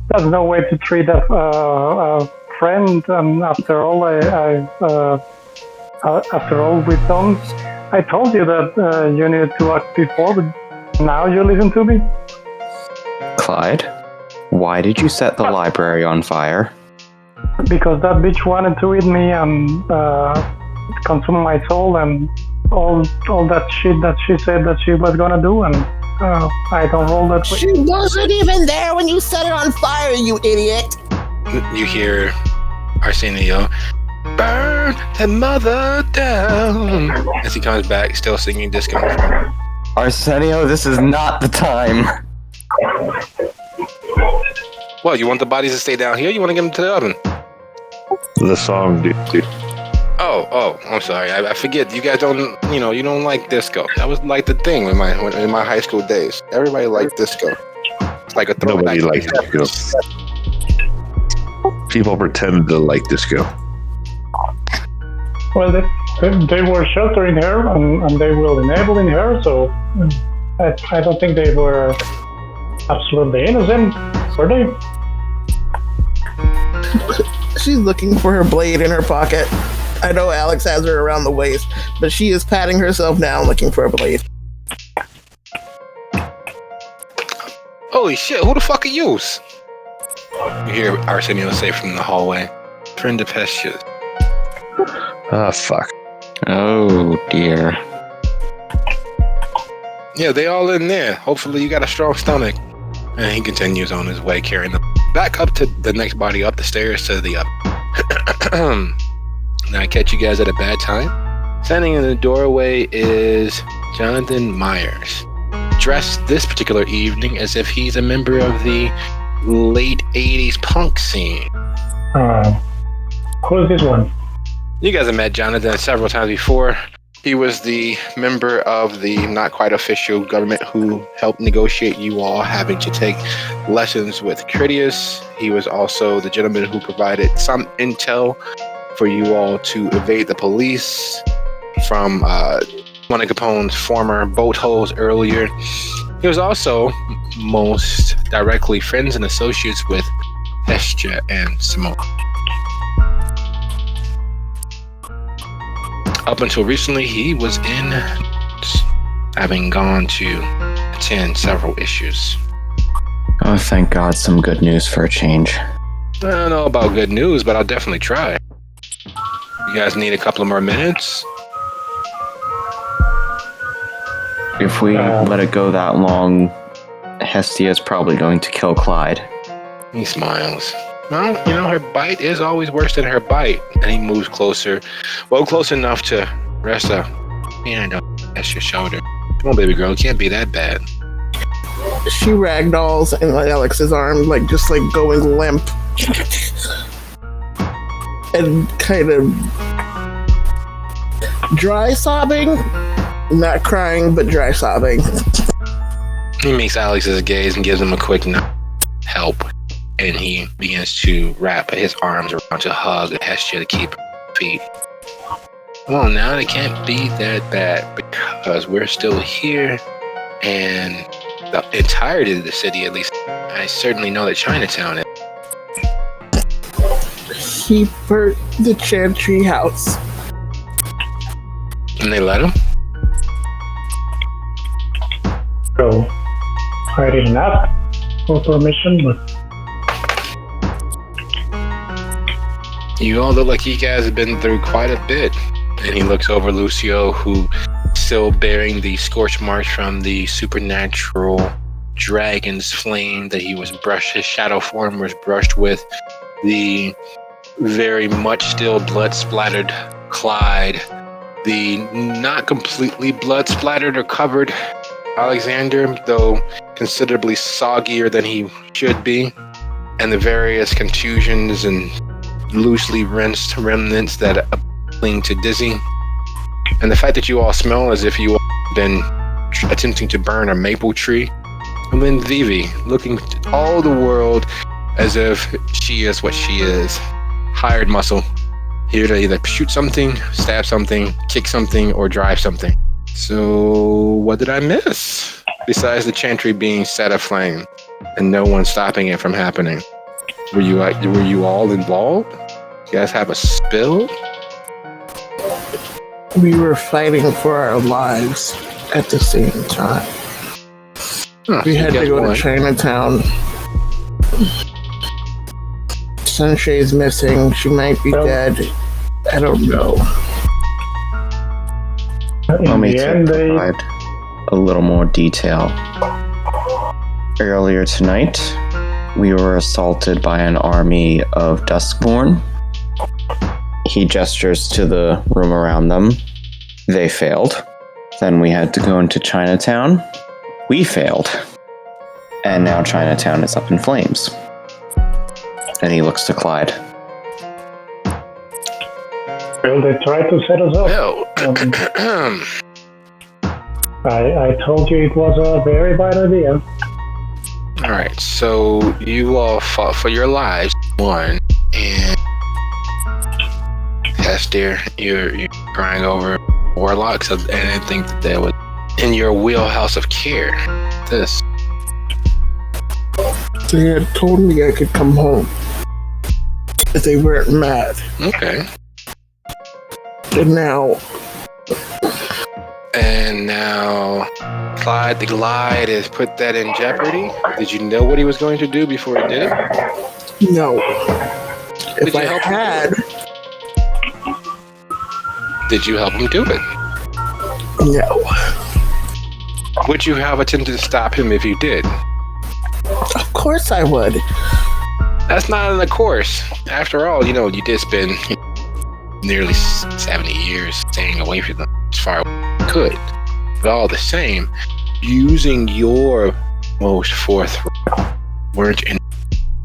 that's no way to treat a friend. After all, after all we've done, I told you that you needed to act before, but now you listen to me. Clyde, why did you set the library on fire? Because that bitch wanted to eat me and consume my soul and all that shit that she said that she was gonna do, and I don't roll that way. She wasn't even there when you set it on fire, you idiot! You hear Arsenio, burn the mother down, as he comes back, still singing disco. Arsenio, this is not the time. Well, you want the bodies to stay down here? You want to get them to the oven? The song, dude. Oh, I'm sorry. I forget. You guys don't, you don't like disco. That was like the thing in my high school days. Everybody liked disco. It's like a throwback. Nobody liked disco. People pretend to like disco. Well, they were sheltering her and they were enabling her, so I don't think they were absolutely innocent, were they? She's looking for her blade in her pocket. I know Alex has her around the waist, but she is patting herself down looking for a blade. Holy shit, who the fuck are you? You hear Arsenio say from the hallway. Friend of Hestia's. Ah, fuck. Oh dear. Yeah, they all in there. Hopefully you got a strong stomach. And he continues on his way, carrying them back up to the next body, up the stairs to the up. Now I catch you guys at a bad time. Standing in the doorway is Jonathan Myers, dressed this particular evening as if he's a member of the late 80s punk scene. Who is this one? You guys have met Jonathan several times before. He was the member of the not quite official government who helped negotiate you all having to take lessons with Critias. He was also the gentleman who provided some intel for you all to evade the police from one of Capone's former boat holes earlier. He was also most directly friends and associates with Hestia and Simone. Up until recently, he was in, having gone to attend several issues. Oh, thank God, some good news for a change. I don't know about good news, but I'll definitely try. You guys need a couple of more minutes? If we let it go that long, Hestia is probably going to kill Clyde. He smiles. Well, you know, her bite is always worse than her bite. And he moves closer. Well, close enough to rest a hand on Hestia's shoulder. Come on, baby girl. It can't be that bad. She ragdolls in Alex's arm, like just like going limp. And kind of dry sobbing. Not crying, but dry sobbing. He makes Alex's gaze and gives him a quick help. And he begins to wrap his arms around to hug Hestia to keep her feet. Well, now it can't be that bad because we're still here, and the entirety of the city, at least, I certainly know that Chinatown is. He burnt the Chantry house. And they let him? So, I didn't ask for permission, but you all look like you guys have been through quite a bit. And he looks over Lucio, who still bearing the scorch marks from the supernatural dragon's flame that he was brushed, his shadow form was brushed with. The very much still blood-splattered Clyde. The not completely blood-splattered or covered Alexander, though considerably soggier than he should be. And the various contusions and loosely rinsed remnants that cling to Dizzy. And the fact that you all smell as if you all have been attempting to burn a maple tree. And then Vivi, looking to all the world as if she is what she is. Hired muscle. Here to either shoot something, stab something, kick something, or drive something. So, what did I miss? Besides the Chantry being set aflame and no one stopping it from happening. Were you all involved? You guys have a spill? We were fighting for our lives at the same time. We had to go to Chinatown. Sunshay's missing. She might be dead. I don't know. Let me provide a little more detail. Earlier tonight, we were assaulted by an army of Duskborn. He gestures to the room around them. They failed. Then we had to go into Chinatown. We failed. And now Chinatown is up in flames. And he looks to Clyde. Well, they tried to set us up. No. I told you it was a very bad idea. Alright, so you all fought for your lives, one, and Hester, you're crying over warlocks, and I didn't think that was in your wheelhouse of care. This. They had told me I could come home if they weren't mad. Okay. And now Clyde the Glide has put that in jeopardy. Did you know what he was going to do before he did it? no. If you I help him had, Did you help him do it? no. Would you have attempted to stop him if you did? Of course I would. That's not in the course. After all, you did spend nearly 70 years staying away from them as far as you could. But all the same, using your most forthright words, and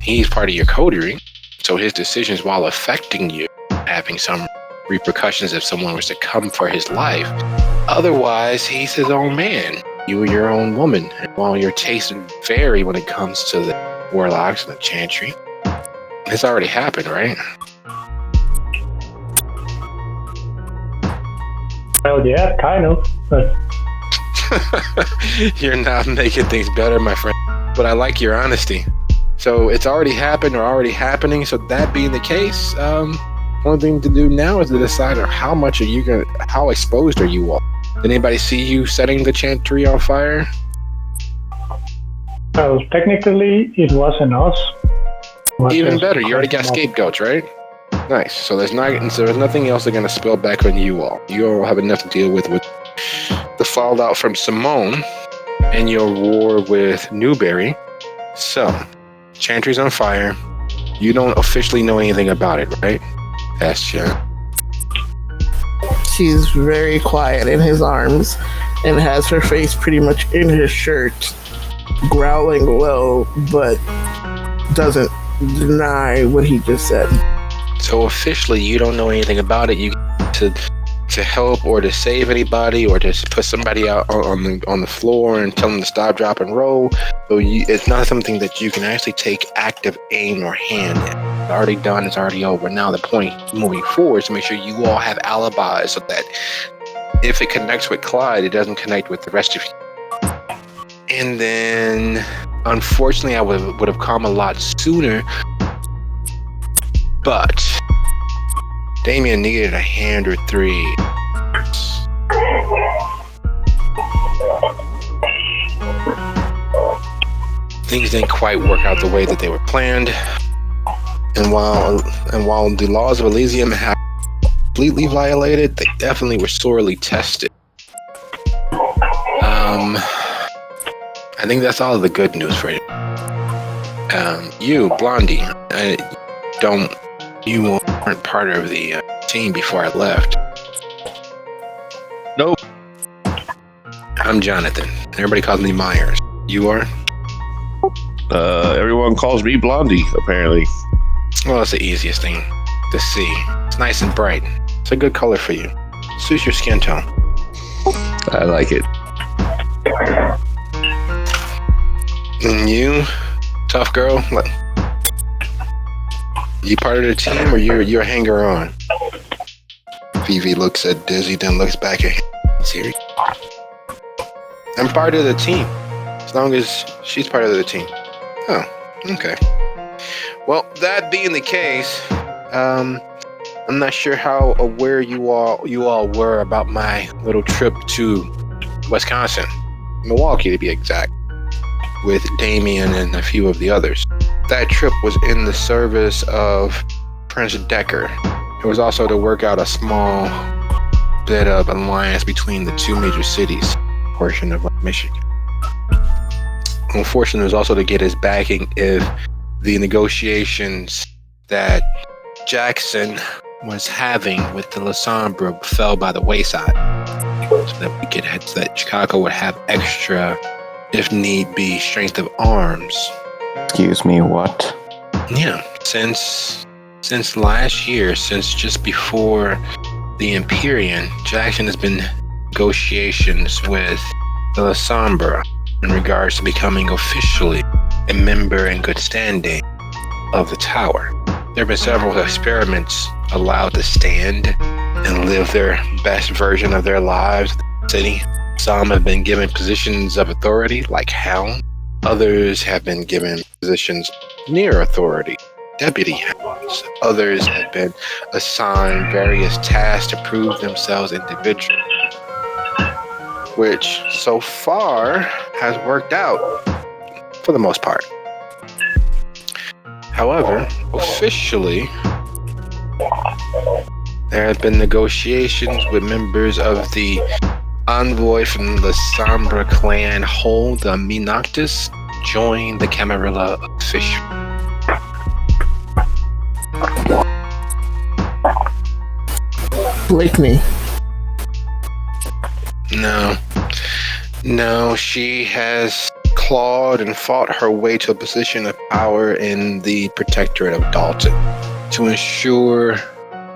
he's part of your coterie, so his decisions, while affecting you, having some repercussions if someone was to come for his life. Otherwise, he's his own man. You are your own woman. And while your tastes vary when it comes to the warlocks and the chantry, it's already happened, right? Well, yeah, kind of. But You're not making things better, my friend. But I like your honesty. So it's already happened or already happening. So that being the case, only thing to do now is to decide how much are you how exposed are you all? Did anybody see you setting the chantry on fire? well, technically, it wasn't us. It was Even just better, you already got scapegoats, right? Nice. So there's nothing else that's gonna spill back on you all. You all have enough to deal with the fallout from Simone and your war with Newberry. So, chantry's on fire. You don't officially know anything about it, right? Astia. She's very quiet in his arms and has her face pretty much in his shirt, growling low, but doesn't deny what he just said. So officially, you don't know anything about it. You to help or to save anybody or to put somebody out on the floor and tell them to stop, drop, and roll. So it's not something that you can actually take active aim or hand in. It's already done. It's already over. Now the point moving forward is to make sure you all have alibis so that if it connects with Clyde, it doesn't connect with the rest of you. And then, unfortunately, I would have come a lot sooner. But Damien needed a hand or three. Things didn't quite work out the way that they were planned. And while the laws of Elysium have completely violated, they definitely were sorely tested. I think that's all of the good news for you. You, Blondie, you weren't part of the team before I left. Nope. I'm Jonathan. Everybody calls me Myers. You are? Everyone calls me Blondie, apparently. Well, it's the easiest thing to see. It's nice and bright. It's a good color for you. Suits your skin tone. I like it. And you, tough girl, you part of the team or you're a hanger-on? Vivi looks at Dizzy, then looks back at him. Serious? I'm part of the team. As long as she's part of the team. Oh, okay. Well, that being the case, I'm not sure how aware you all were about my little trip to Wisconsin, Milwaukee to be exact, with Damien and a few of the others. That trip was in the service of Prince Decker. It was also to work out a small bit of alliance between the two major cities, portion of Michigan. Unfortunately, it was also to get his backing if the negotiations that Jackson was having with the Lasombra fell by the wayside. So that Chicago would have extra, if need be, strength of arms. Excuse me, what? Yeah, since last year, since just before the Empyrean, Jackson has been negotiations with the Lasombra in regards to becoming officially a member in good standing of the tower. There have been several experiments allowed to stand and live their best version of their lives in the city. Some have been given positions of authority, like hound. Others have been given positions near authority, deputy hounds. Others have been assigned various tasks to prove themselves individually, which so far has worked out for the most part. However, officially, there have been negotiations with members of the envoy from the Sombra clan, Hold the Minoctus, join the Camarilla official. Blakeney. No, she has clawed and fought her way to a position of power in the Protectorate of Dalton to ensure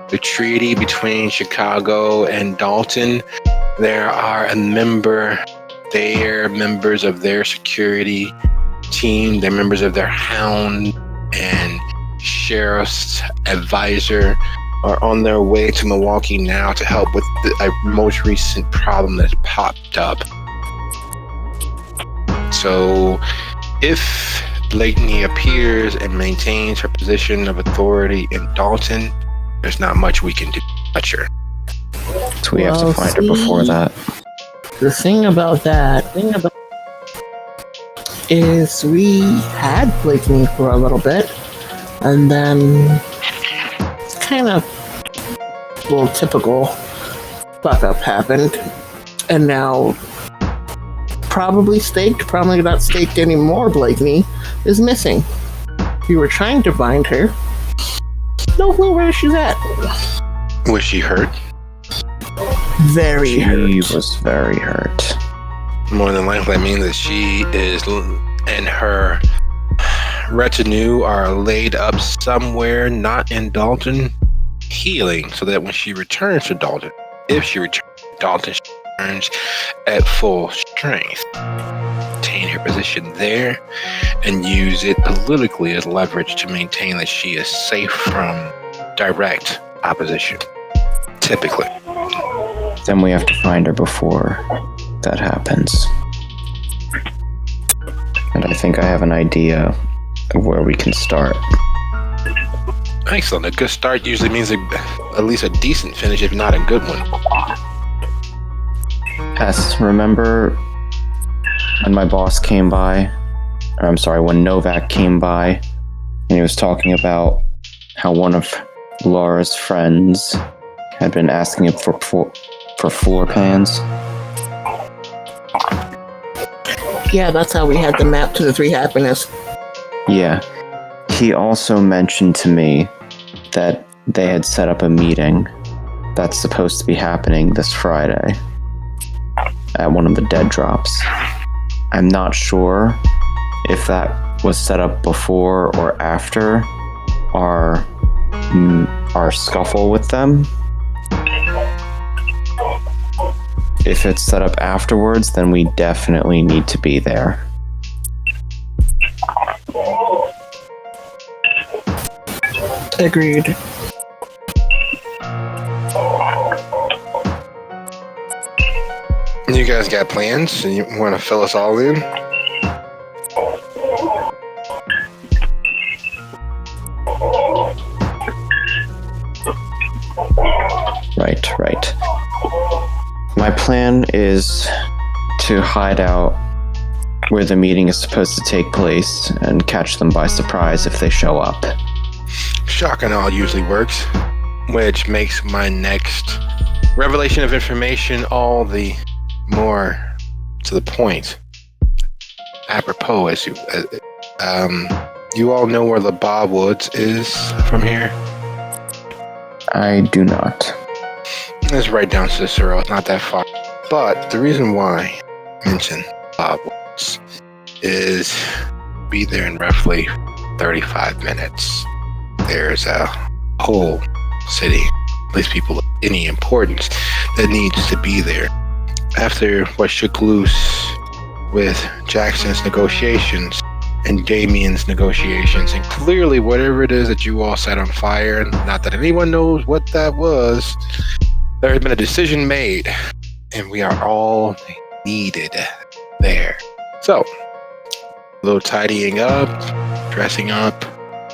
the treaty between Chicago and Dalton. There are members of their security team, they're members of their hound and sheriff's advisor are on their way to Milwaukee now to help with the most recent problem that's popped up. So if Blakeney appears and maintains her position of authority in Dalton, there's not much we can do to touch her. So we have to find her before that. The thing about that is we had Blakeney for a little bit, and then kind of a little typical fuck up happened, and now probably not staked anymore, Blakeney is missing. We were trying to find her. No clue where she's at. Was she hurt? Very hurt. She was very hurt. More than likely, that means that she is, and her retinue are laid up somewhere not in Dalton, healing, so that when she returns to Dalton, if she returns to Dalton, she returns at full strength. Maintain her position there and use it politically as leverage to maintain that she is safe from direct opposition. Typically. Then we have to find her before that happens. And I think I have an idea of where we can start. Excellent. A good start usually means at least a decent finish, if not a good one. S, remember when my boss came by? When Novak came by, and he was talking about how one of Laura's friends had been asking him for floor plans? Yeah, that's how we had the map to the Three Happiness. Yeah. He also mentioned to me that they had set up a meeting that's supposed to be happening this Friday at one of the dead drops. I'm not sure if that was set up before or after our scuffle with them. If it's set up afterwards, then we definitely need to be there. Agreed. You guys got plans? And you want to fill us all in? Right. My plan is to hide out where the meeting is supposed to take place and catch them by surprise if they show up. Shock and all usually works, which makes my next revelation of information all the more to the point. Apropos, as you all know where the Bob Woods is from here? I do not. It's right down Cicero. It's not that far. But the reason why I mention Bob Woods is be there in roughly 35 minutes. There's a whole city, at least people of any importance, that needs to be there. After what shook loose with Jackson's negotiations and Damien's negotiations. And clearly, whatever it is that you all set on fire, not that anyone knows what that was, there has been a decision made, and we are all needed there. So, a little tidying up, dressing up,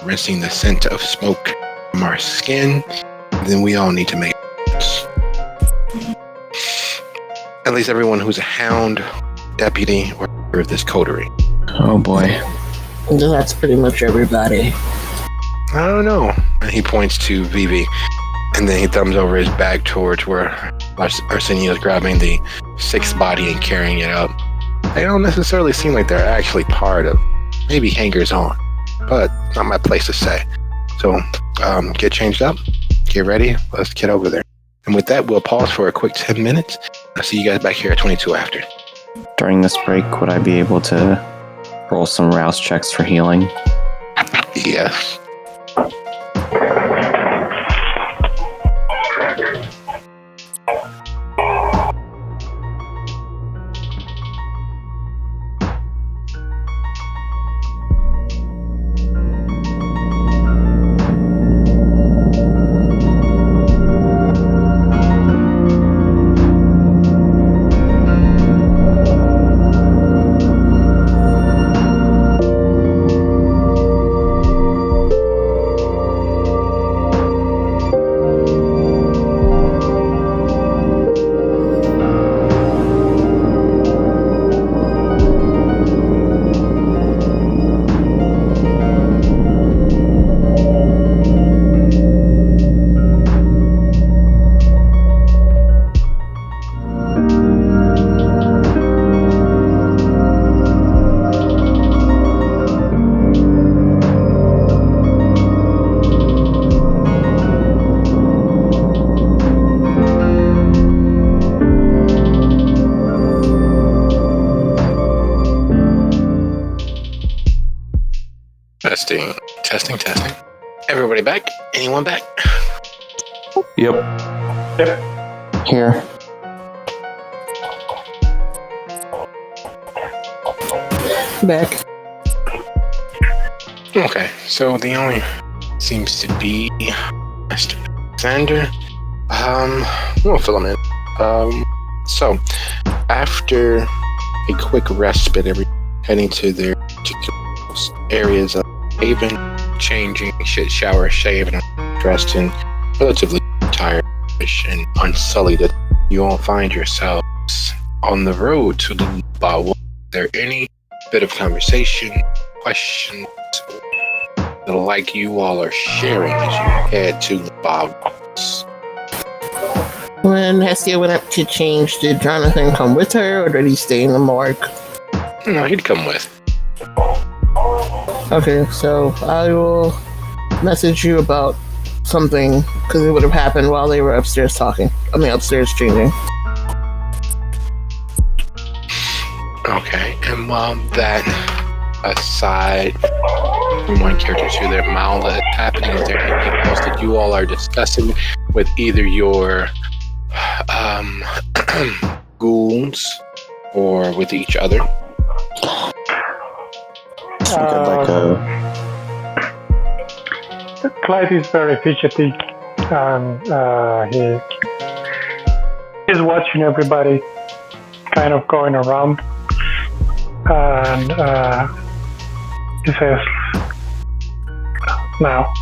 rinsing the scent of smoke from our skin, and then we all need to make at least everyone who's a hound, deputy, or of this coterie. Oh boy. That's pretty much everybody. I don't know. And he points to Vivi, and then he thumbs over his bag towards where Arsenio's grabbing the sixth body and carrying it up. They don't necessarily seem like they're actually part of, maybe hangers on, but not my place to say. So, get changed up, get ready, let's get over there. And with that, we'll pause for a quick 10 minutes. I'll see you guys back here at 22 after. During this break, would I be able to roll some rouse checks for healing? Yes. Testing. Everybody back? Anyone back? Yep. Here. Back. Okay, so the only seems to be Mr. Alexander. We'll fill him in. So after a quick respite, heading to their particular areas of Haven, changing, shower, shaving, dressed in relatively tired and unsullied, you all find yourselves on the road to Luluba. Was there any bit of conversation, questions, like you all are sharing as you head to Luluba? When Hestia went up to change, did Jonathan come with her, or did he stay in the morgue? No, he'd come with. Okay, so I will message you about something, because it would have happened while they were upstairs upstairs changing. Okay, and that aside from one character to their mouth that's happening, is there anything else that you all are discussing with either your ghouls or with each other? Clyde is very fidgety, and he's watching everybody kind of going around, and he says, "Now,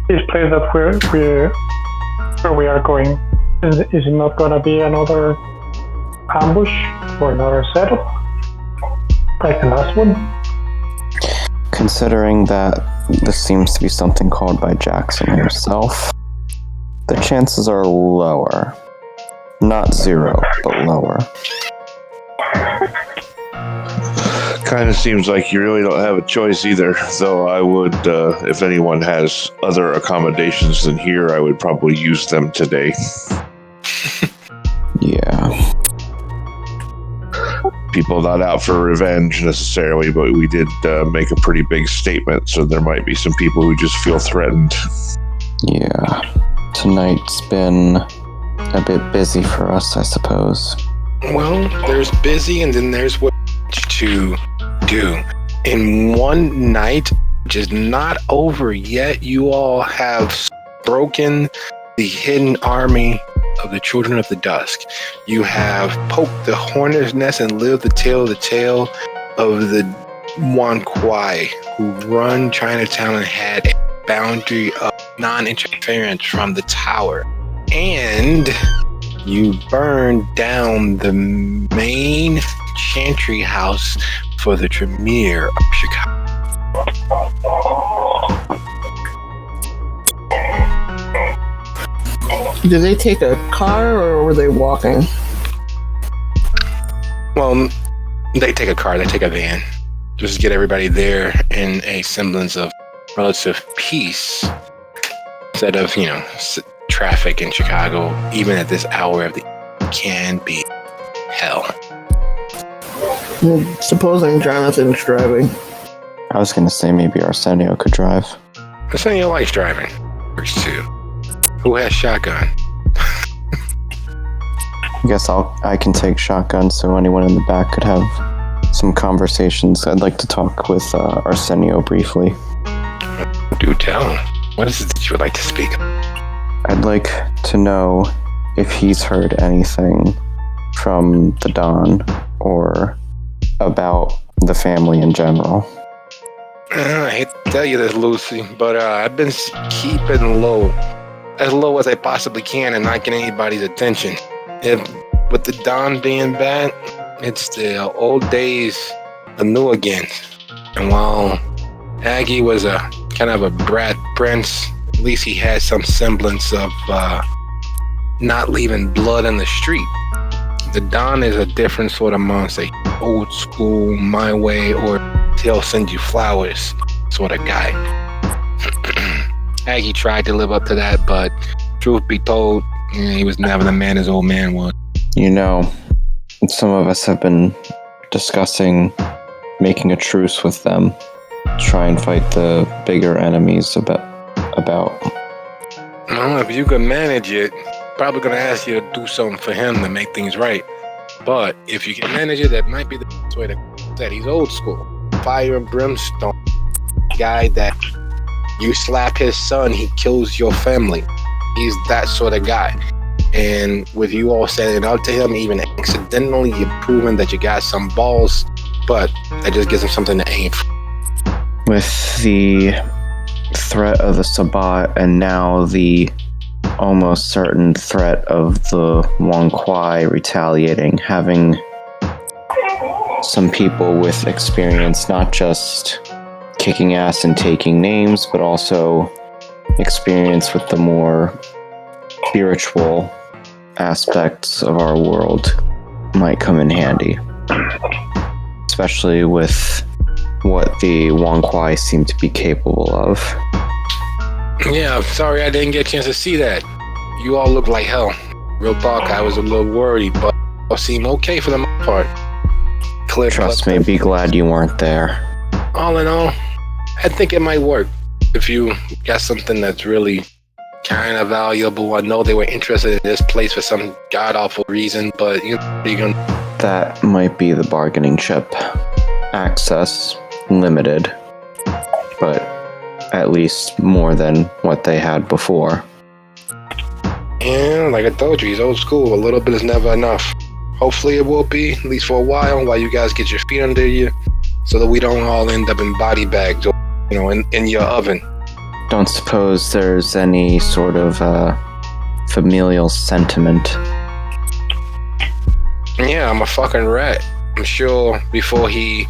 this place that where we are going, is it not going to be another ambush or another setup like the last one?" Considering that this seems to be something called by Jackson himself, the chances are lower. Not zero, but lower. Kind of seems like you really don't have a choice either, though I would, if anyone has other accommodations than here, I would probably use them today. Yeah. People not out for revenge necessarily, but we did make a pretty big statement, so there might be some people who just feel threatened. Yeah. Tonight's been a bit busy for us, I suppose. Well, there's busy and then there's what to do. in one night, which is not over yet, you all have broken the hidden army of the Children of the Dusk. You have poked the hornet's nest and lived the tale of the Wankwai, who run Chinatown and had a boundary of non-interference from the tower. And you burned down the main chantry house for the Tremere of Chicago. Did they take a car or were they walking? Well, they take a car, they take a van. Just to get everybody there in a semblance of relative peace. Instead of, traffic in Chicago, even at this hour of the can be hell. Well, supposing Jonathan's driving. I was going to say maybe Arsenio could drive. Arsenio likes driving. Works too. Who has shotgun? I guess I can take shotgun so anyone in the back could have some conversations. I'd like to talk with Arsenio briefly. Do tell. What is it that you would like to speak? I'd like to know if he's heard anything from the Don or about the family in general. I hate to tell you this, Lucy, but I've been keeping low as I possibly can and not getting anybody's attention. With the Don being bad, it's the old days anew again. And while Aggie was a kind of a brat prince, at least he had some semblance of not leaving blood in the street. The Don is a different sort of monster, old school, my way, or he'll send you flowers sort of guy. Aggie tried to live up to that, but truth be told, he was never the man his old man was. Some of us have been discussing making a truce with them, try and fight the bigger enemies about. Well, if you can manage it, probably going to ask you to do something for him to make things right. But if you can manage it, that might be the best way to say he's old school. Fire and brimstone. Guy that you slap his son, he kills your family. He's that sort of guy. And with you all standing up to him, even accidentally, you've proven that you got some balls, but that just gives him something to aim for. With the threat of the Sabbat and now the almost certain threat of the Wankwai retaliating, having some people with experience, not just kicking ass and taking names, but also experience with the more spiritual aspects of our world might come in handy. Especially with what the Wankwai seem to be capable of. Yeah, I'm sorry I didn't get a chance to see that. You all look like hell. Real talk, I was a little worried, but it seemed okay for the most part. Clear. Trust me, be glad you weren't there. All in all, I think it might work. If you got something that's really kind of valuable. I know they were interested in this place for some god-awful reason, but that might be the bargaining chip. Access limited, but at least more than what they had before. Yeah, like I told you, he's old school. A little bit is never enough. Hopefully it will be, at least for a while you guys get your feet under you, so that we don't all end up in body bags or, in your oven. Don't suppose there's any sort of familial sentiment. Yeah, I'm a fucking rat. I'm sure before he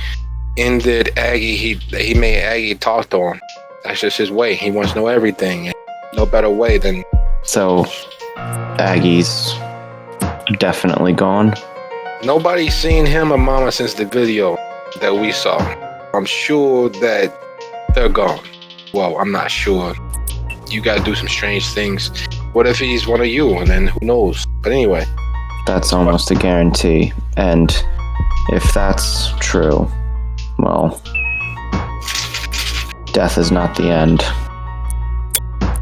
ended Aggie, he made Aggie talk to him. That's just his way. He wants to know everything. No better way than... So, Aggie's definitely gone? Nobody's seen him or Mama since the video that we saw. I'm sure that they're gone. Well, I'm not sure. You gotta do some strange things. What if he's one of you, and then who knows? But anyway. That's almost a guarantee. And if that's true, well, death is not the end.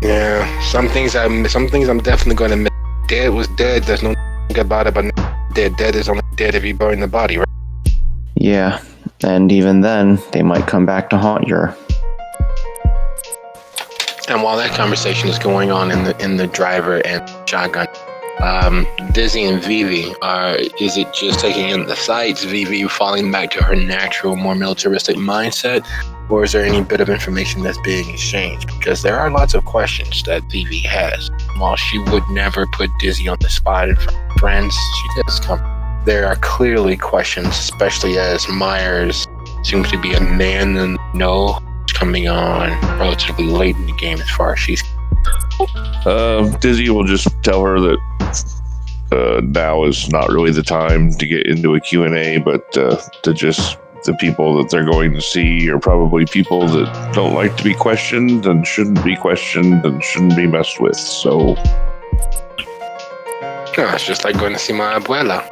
Yeah, some things I'm definitely gonna miss. Dead was dead. There's no about it, but dead is only dead if you burn the body, right? Yeah, And even then, they might come back to haunt you. And while that conversation is going on in the driver and shotgun, Dizzy and Vivi, is it just taking in the sights, Vivi falling back to her natural, more militaristic mindset, or is there any bit of information that's being exchanged? Because there are lots of questions that Vivi has. While she would never put Dizzy on the spot in front of friends, she does come. There are clearly questions, especially as Myers seems to be a man and no coming on relatively late in the game as far as she's. Dizzy will just tell her that now is not really the time to get into a Q&A, but to just the people that they're going to see are probably people that don't like to be questioned and shouldn't be questioned and shouldn't be messed with. So It's just like going to see my abuela.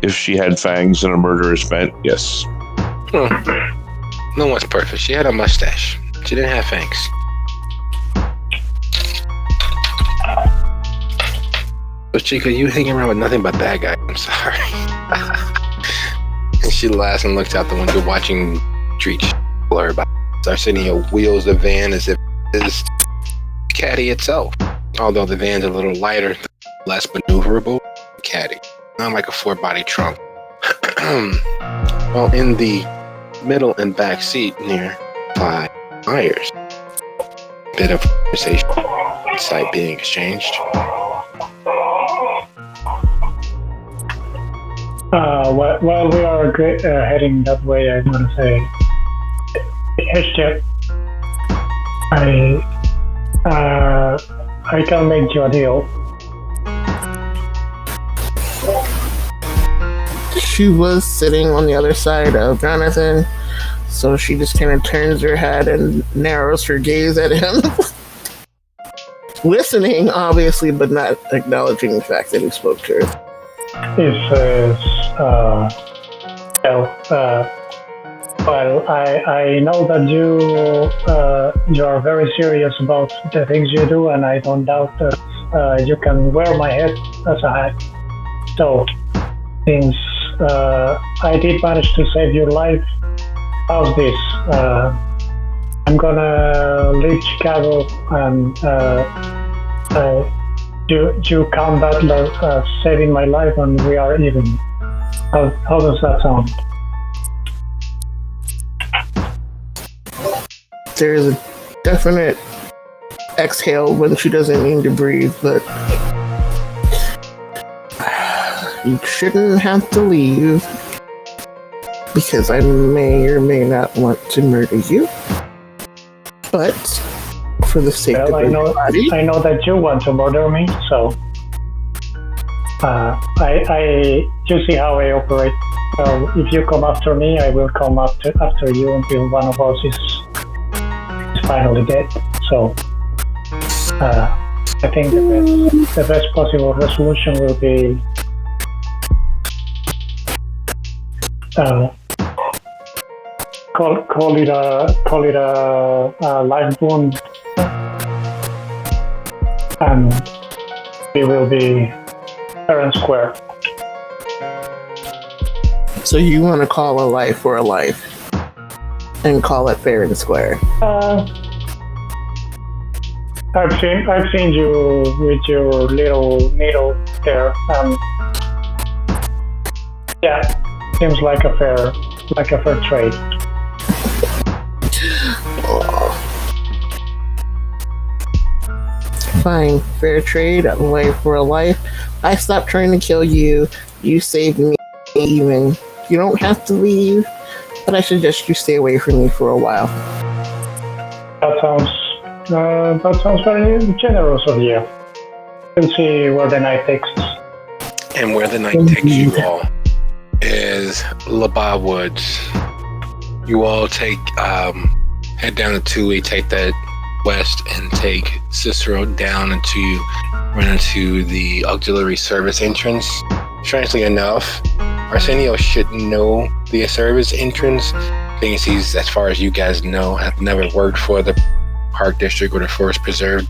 if she had fangs and a murderous bent, yes. No one's perfect. She had a mustache. She didn't have fangs. But Chica, you hanging around with nothing but bad guys. I'm sorry. And she laughs and looks out the window, watching Treach blur by. Arsenio wheels the van as if it is Caddy itself. Although the van's a little lighter, less maneuverable, Caddy. Not like a four-body trunk. Well, in the middle and back seat near by Myers, bit of conversation, sight being exchanged. While we are heading that way, I want to say, Hestia, I can make you a deal. She was sitting on the other side of Jonathan, so she just kind of turns her head and narrows her gaze at him. Listening, obviously, but not acknowledging the fact that he spoke to her. He says, well, I know that you are very serious about the things you do, and I don't doubt that you can wear my head as a hat. So, since I did manage to save your life, how's this? I'm gonna leave Chicago and you count that saving my life, and we are even. How does that sound? There's a definite exhale when she doesn't mean to breathe, but you shouldn't have to leave because I may or may not want to murder you. But for the sake of everybody, I know that you want to murder me, so you see how I operate. If you come after me, I will come after you until one of us is finally dead. So I think the best possible resolution will be call it a life wound, and we will be fair and square. So you want to call a life for a life and call it fair and square? I've seen you with your little needle there. Yeah, seems like a fair trade. Fine, fair trade, a life for a life. I stopped trying to kill you. You saved me. Even you don't have to leave, but I suggest you stay away from me for a while. That sounds very generous of you. We'll see where the night takes us. And where the night takes you all is Laba Woods. You all head down to Tui, take that west, and take Cicero down run into the auxiliary service entrance. Strangely enough, Arsenio should know the service entrance, because he's, as far as you guys know, have never worked for the Park District or the Forest Preserve.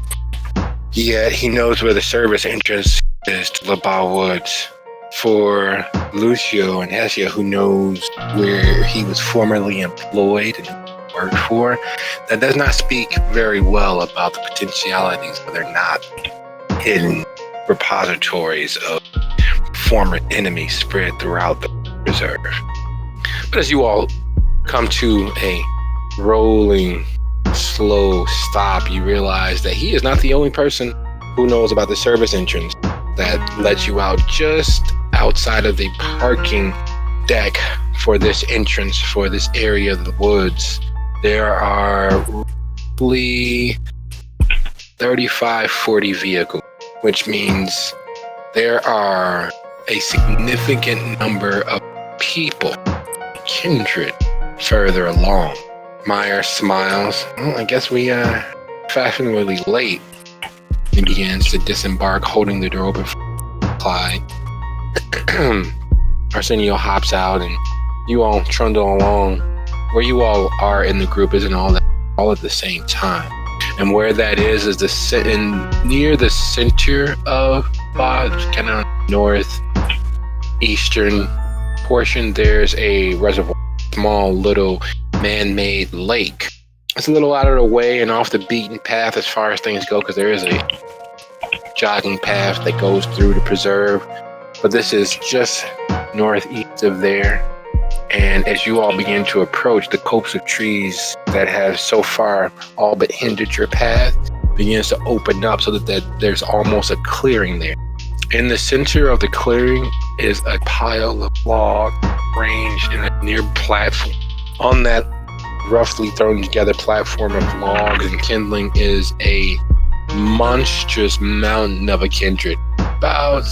Yet he knows where the service entrance is to Laba Woods. for Lucio and Hestia, who knows where he was formerly employed and worked for, that does not speak very well about the potentialities of their not hidden repositories of former enemies spread throughout the reserve. But as you all come to a rolling, slow stop, you realize that he is not the only person who knows about the service entrance that lets you out just outside of the parking deck for this entrance, for this area of the woods. There are roughly 35, 40 vehicles, which means there are a significant number of people, kindred, further along. Meyer smiles. Well, I guess we are fashionably late. He begins to disembark, holding the door open for Clyde. Arsenio hops out, and you all trundle along. Where you all are in the group isn't all at the same time. And where that is near the center of kind of northeastern portion, there's a reservoir, small little man-made lake. It's a little out of the way and off the beaten path as far as things go, because there is a jogging path that goes through the preserve. But this is just northeast of there. And as you all begin to approach, the copse of trees that have so far all but hindered your path begins to open up so that there's almost a clearing there. In the center of the clearing is a pile of logs ranged in a near platform. On that roughly thrown together platform of logs and kindling is a monstrous mountain of a kindred, about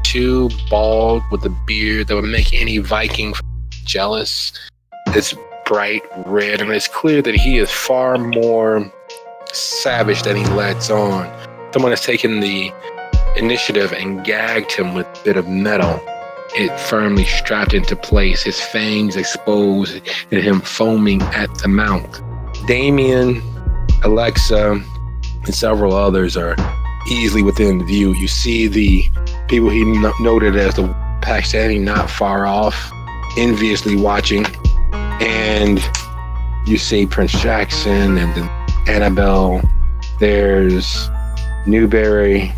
2, bald with a beard that would make any Viking jealous. It's bright red, and it's clear that he is far more savage than he lets on. Someone has taken the initiative and gagged him with a bit of metal. It firmly strapped into place, his fangs exposed and him foaming at the mouth. Damien, Alexa, and several others are easily within view. You see the people he noted as the pack standing not far off, enviously watching, and you see Prince Jackson and then Annabelle. There's Newberry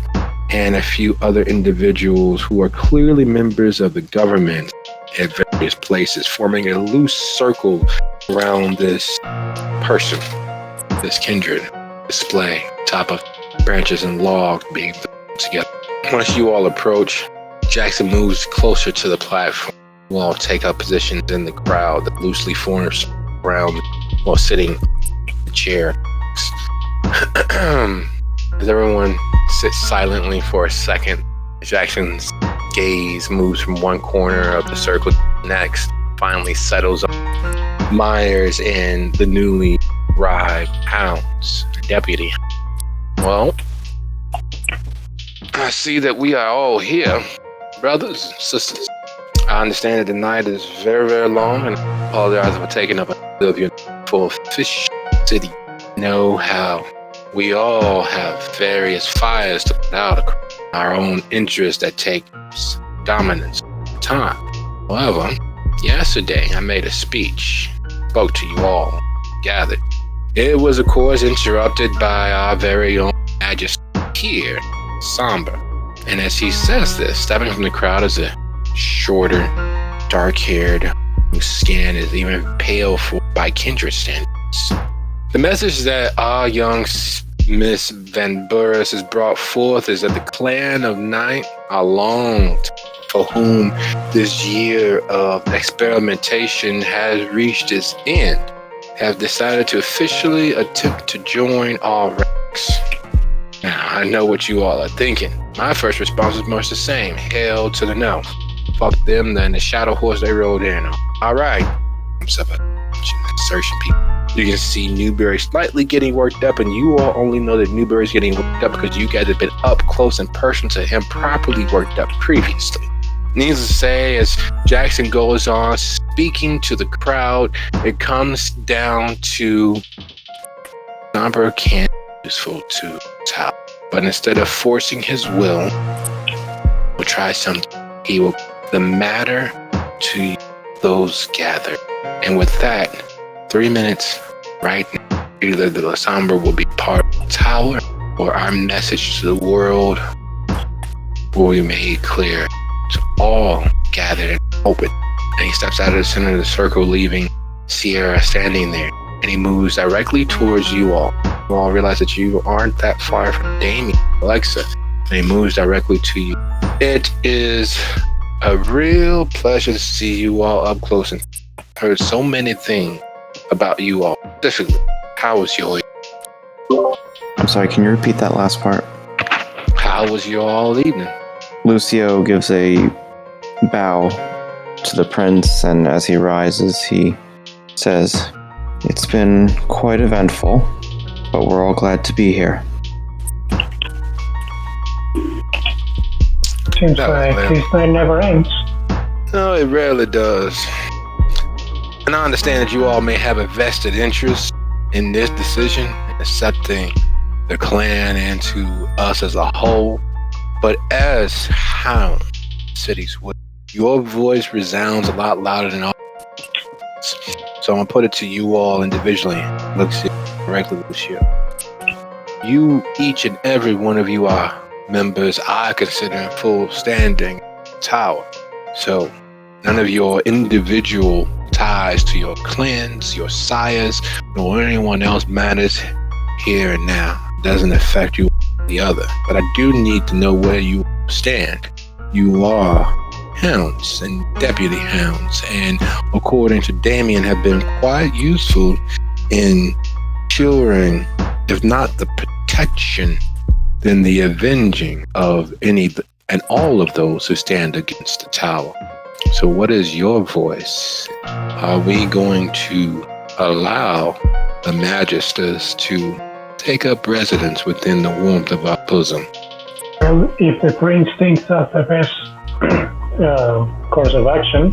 and a few other individuals who are clearly members of the government at various places, forming a loose circle around this person, this kindred display, top of branches and logs being put together. Once you all approach, Jackson moves closer to the platform. You all take up positions in the crowd that loosely forms around while sitting in the chair. As everyone sits silently for a second, Jackson's gaze moves from one corner of the circle to the next, finally settles on Myers and the newly arrived hounds, deputy. Well, I see that we are all here, brothers and sisters. I understand that the night is very, very long, and I apologize for taking up a bit of your full fish city. Know how we all have various fires to put out, our own interests that take dominance over time. However, yesterday I made a speech, spoke to you all, gathered. It was, of course, interrupted by our very own Majesty here, Somber. And as he says this, stepping from the crowd is a shorter, dark-haired, whose skin is even pale by kindred standards. The message that our young Miss Van Burris has brought forth is that the clan of Night are longed, for whom this year of experimentation has reached its end, have decided to officially attempt to join our ranks. Now, I know what you all are thinking. My first response is much the same. Hell to the no. Fuck them, then the shadow horse they rode in on. All right. I'm searching people. You can see Newberry slightly getting worked up, and you all only know that Newberry's getting worked up because you guys have been up close and personal to him, properly worked up previously. Needless to say, as Jackson goes on speaking to the crowd, it comes down to Somber can't be useful to Tal, but instead of forcing his will, we'll try something he will the matter to those gathered. And with that, 3 minutes right now, either the Lasombra will be part of the tower or our message to the world will be made clear to all gathered and open. And he steps out of the center of the circle, leaving Sierra standing there. And he moves directly towards you all. You all realize that you aren't that far from Damien, Alexa. And he moves directly to you. It is a real pleasure to see you all up close and heard so many things about you all. Specifically, how was your... I'm sorry, can you repeat that last part? How was your all evening? Lucio gives a bow to the prince, and as he rises, he says, "It's been quite eventful, but we're all glad to be here." Seems like this night never ends. No, it rarely does. And I understand that you all may have a vested interest in this decision, accepting the clan and to us as a whole. But as Hound City's would, your voice resounds a lot louder than all. So I'm gonna put it to you all individually. Lucio, directly, Lucio. You, each and every one of you, are members I consider in full standing tower. So none of your individual ties to your clans, your sires, nor anyone else matters here and now. It doesn't affect you the other. But I do need to know where you stand. You are hounds and deputy hounds, and according to Damien, have been quite useful in ensuring, if not the protection, then the avenging of any and all of those who stand against the tower. So what is your voice? Are we going to allow the Magisters to take up residence within the warmth of our bosom? Well, if the prince thinks that's the best course of action,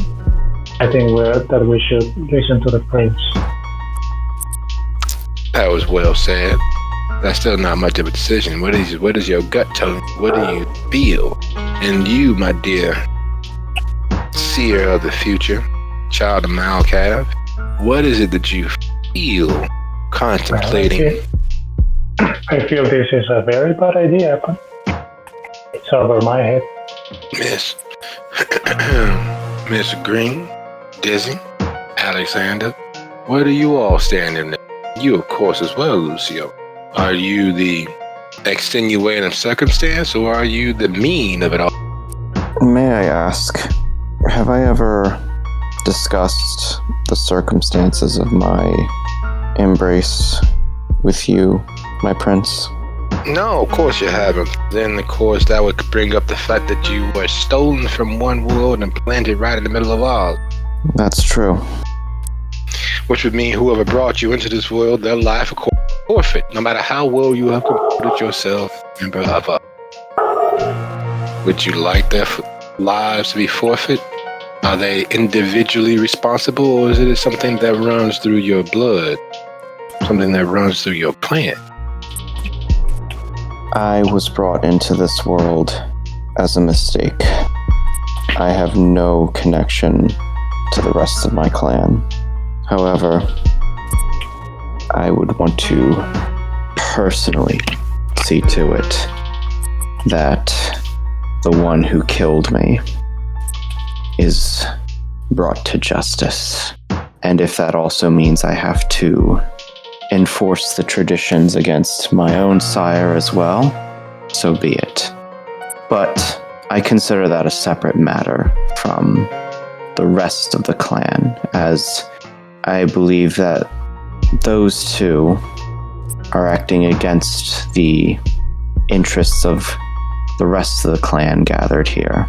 I think that we should listen to the prince. That was well said. That's still not much of a decision. What is your gut telling you? What do you feel? And you, my dear seer of the future, child of Malcav, what is it that you feel contemplating? I feel this is a very bad idea, but it's over my head. Miss Green, Dizzy, Alexander, where do you all stand in there? You, of course, as well, Lucio. Are you the extenuating circumstance, or are you the mean of it all? May I ask, have I ever discussed the circumstances of my embrace with you, my prince? No, of course you haven't. Then, of course, that would bring up the fact that you were stolen from one world and planted right in the middle of ours. That's true. Which would mean whoever brought you into this world, their life, of course, forfeit, no matter how well you have comported yourself and brother. Would you like their lives to be forfeit? Are they individually responsible, or is it something that runs through your blood? Something that runs through your clan? I was brought into this world as a mistake. I have no connection to the rest of my clan. However, I would want to personally see to it that the one who killed me is brought to justice. And if that also means I have to enforce the traditions against my own sire as well, so be it. But I consider that a separate matter from the rest of the clan, as I believe that those two are acting against the interests of the rest of the clan gathered here.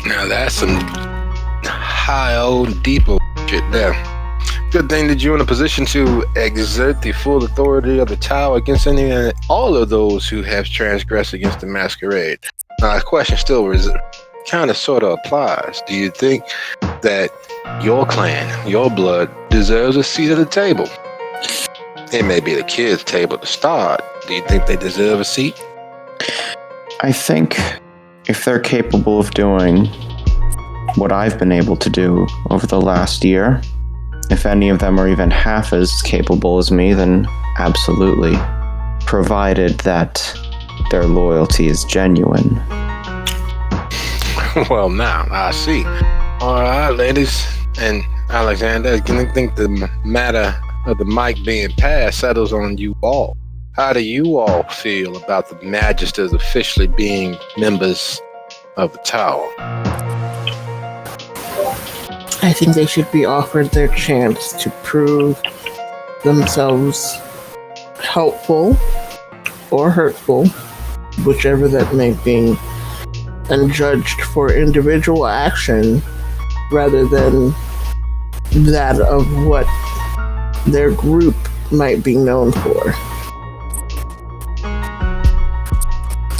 Now that's some high old deep old shit there. Good thing that you're in a position to exert the full authority of the tower against any and all of those who have transgressed against the masquerade. Now the question still kind of sort of applies. Do you think that your clan, your blood, deserves a seat at the table? It may be the kids' table to start. Do you think they deserve a seat? I think if they're capable of doing what I've been able to do over the last year, if any of them are even half as capable as me, then absolutely, provided that their loyalty is genuine. Well, now I see. All right, ladies and Alexander, I think the matter of the mic being passed settles on you all. How do you all feel about the Magisters officially being members of the tower? I think they should be offered their chance to prove themselves helpful or hurtful, whichever that may be, and judged for individual action rather than that of what their group might be known for.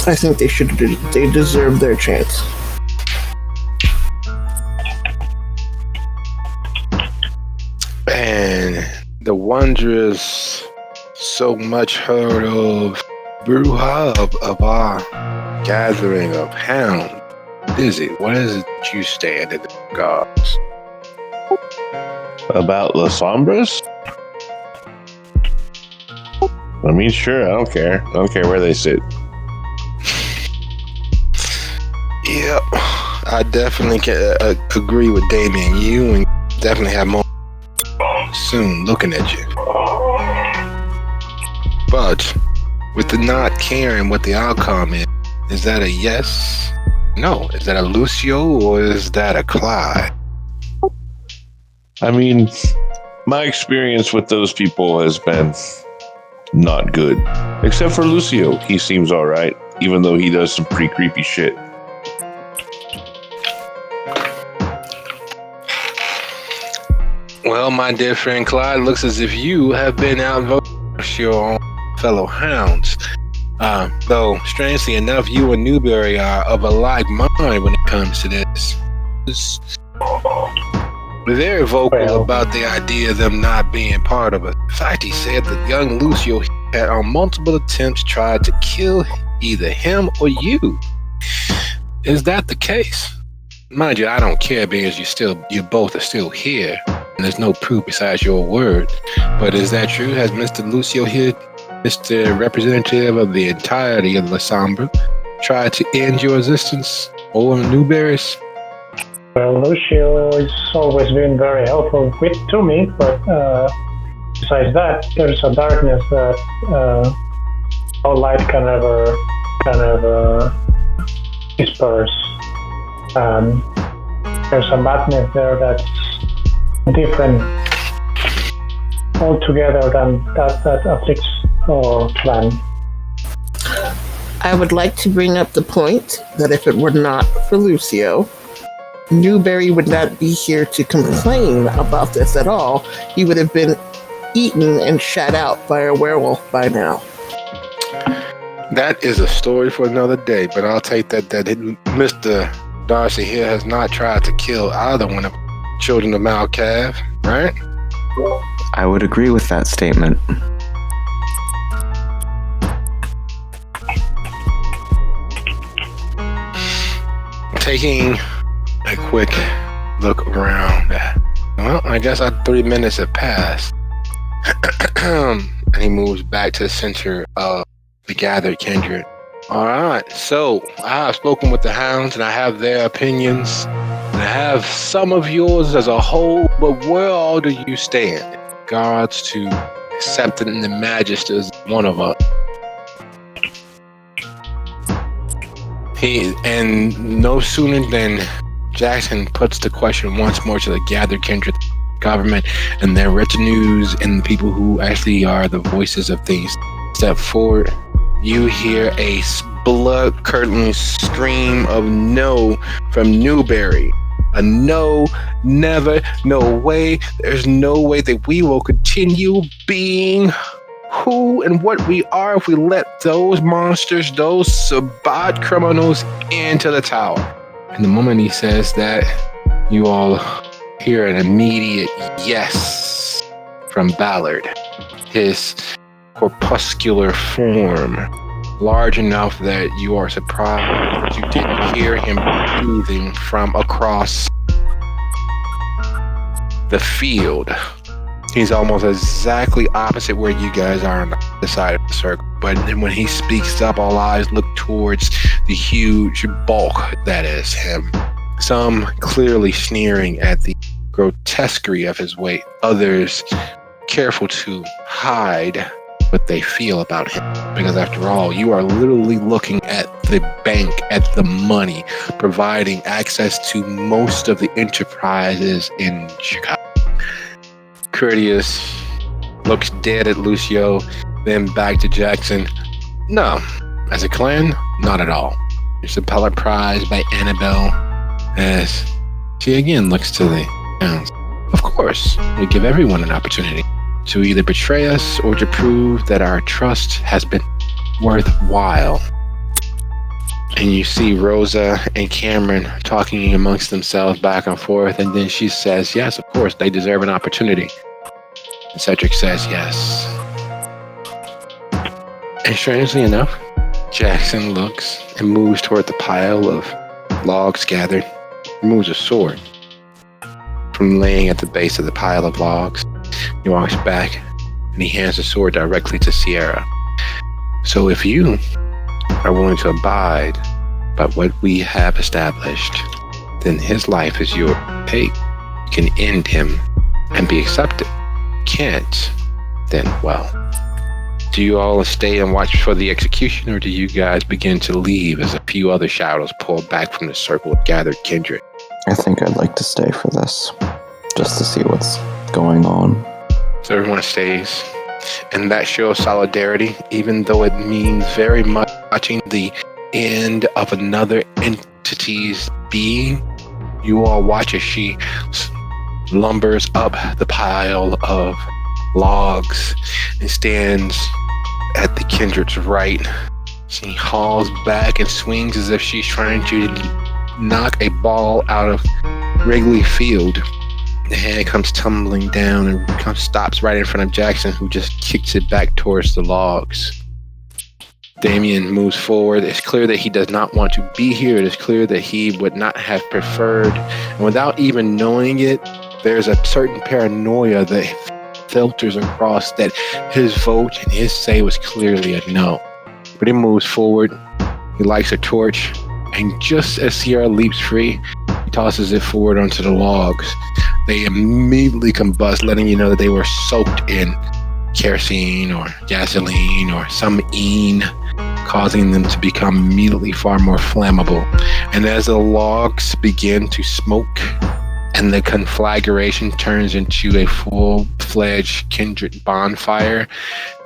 I think they deserve their chance. And the wondrous, so much heard of brouhaha of our gathering of hounds. Dizzy, what is it that you stand in the regards? About La Sombras? I mean, sure, I don't care. I don't care where they sit. Yep, I definitely can agree with Damien. You and definitely have more soon looking at you. But with the not caring what the outcome is that a yes? No. Is that a Lucio or is that a Clyde? I mean, my experience with those people has been not good. Except for Lucio. He seems alright, even though he does some pretty creepy shit. Well, my dear friend Clyde, looks as if you have been outvoted your own fellow hounds. Though, strangely enough, you and Newberry are of a like mind when it comes to this. We're very vocal about the idea of them not being part of it. In fact, he said that young Lucio had on multiple attempts tried to kill either him or you. Is that the case? Mind you, I don't care because you both are still here. And there's no proof besides your word. But is that true? Has Mr. Lucio here, Mr. Representative of the entirety of La Sombra, tried to end your existence over Newberry's? Well, Lucio has always been very helpful to me, but besides that, there's a darkness that no light can ever disperse. There's a madness there that's different altogether than that afflicts our clan. I would like to bring up the point that if it were not for Lucio, Newberry would not be here to complain about this at all. He would have been eaten and shat out by a werewolf by now. That is a story for another day, but I'll take that Mr. Darcy here has not tried to kill either one of the children of Malcav, right? I would agree with that statement. Taking a quick look around. Well, I guess our 3 minutes have passed. And he moves back to the center of the gathered kindred. All right, so I have spoken with the hounds and I have their opinions. And I have some of yours as a whole, but where all do you stand in regards to accepting the Magister as one of us? And no sooner than Jackson puts the question once more to the gathered kindred government and their retinues and the people who actually are the voices of things step forward, you hear a blood-curdling scream of no from Newberry. A no, never, no way. There's no way that we will continue being who and what we are if we let those monsters, those Sabbat criminals into the tower. And the moment he says that, you all hear an immediate yes from Ballard. His corpuscular form large enough that you are surprised that you didn't hear him breathing from across the field. He's almost exactly opposite where you guys are on the side of the circle. But then when he speaks up, all eyes look towards the huge bulk that is him. Some clearly sneering at the grotesquerie of his weight. Others careful to hide what they feel about him. Because after all, you are literally looking at the bank, at the money, providing access to most of the enterprises in Chicago. Courteous looks dead at Lucio, then back to Jackson. No, as a clan, not at all. You're surprised by Annabelle as she again looks to the hounds. Of course, we give everyone an opportunity to either betray us or to prove that our trust has been worthwhile. And you see Rosa and Cameron talking amongst themselves back and forth, and then she says, yes, of course, they deserve an opportunity. And Cedric says, yes. And strangely enough, Jackson looks and moves toward the pile of logs gathered, removes a sword from laying at the base of the pile of logs. He walks back and he hands the sword directly to Sierra. So if you are willing to abide by what we have established, then his life is your take. You can end him and be accepted. Can't, then well. Do you all stay and watch for the execution, or do you guys begin to leave as a few other shadows pull back from the circle of gathered kindred? I think I'd like to stay for this, just to see what's going on. So everyone stays. And that shows solidarity, even though it means very much watching the end of another entity's being. You all watch as she lumbers up the pile of logs and stands at the kindred's right. She hauls back and swings as if she's trying to knock a ball out of Wrigley Field. The hand comes tumbling down and stops right in front of Jackson, who just kicks it back towards the logs. Damien moves forward. It's clear that he does not want to be here. It is clear that he would not have preferred. And without even knowing it, there's a certain paranoia that filters across that his vote and his say was clearly a no. But he moves forward. He lights a torch. And just as Sierra leaps free, he tosses it forward onto the logs. They immediately combust, letting you know that they were soaked in kerosene or gasoline or some ene, causing them to become immediately far more flammable. And as the logs begin to smoke and the conflagration turns into a full-fledged kindred bonfire,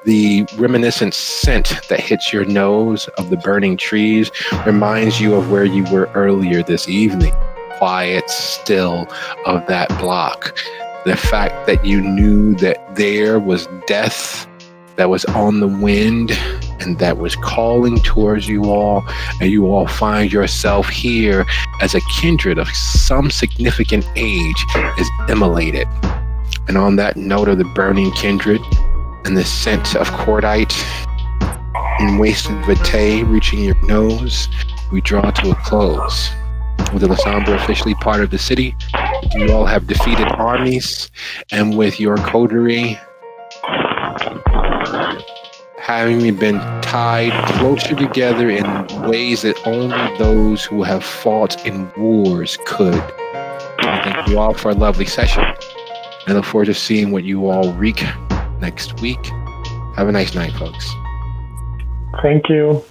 the reminiscent scent that hits your nose of the burning trees reminds you of where you were earlier this evening. Quiet, still of that block. The fact that you knew that there was death that was on the wind and that was calling towards you all, and you all find yourself here as a kindred of some significant age is immolated. And on that note of the burning kindred and the scent of cordite and wasted vitae reaching your nose, we draw to a close. With the Lasombra officially part of the city, you all have defeated armies, and with your coterie having been tied closer together in ways that only those who have fought in wars could. I thank you all for a lovely session. I look forward to seeing what you all wreak next week. Have a nice night, folks. Thank you.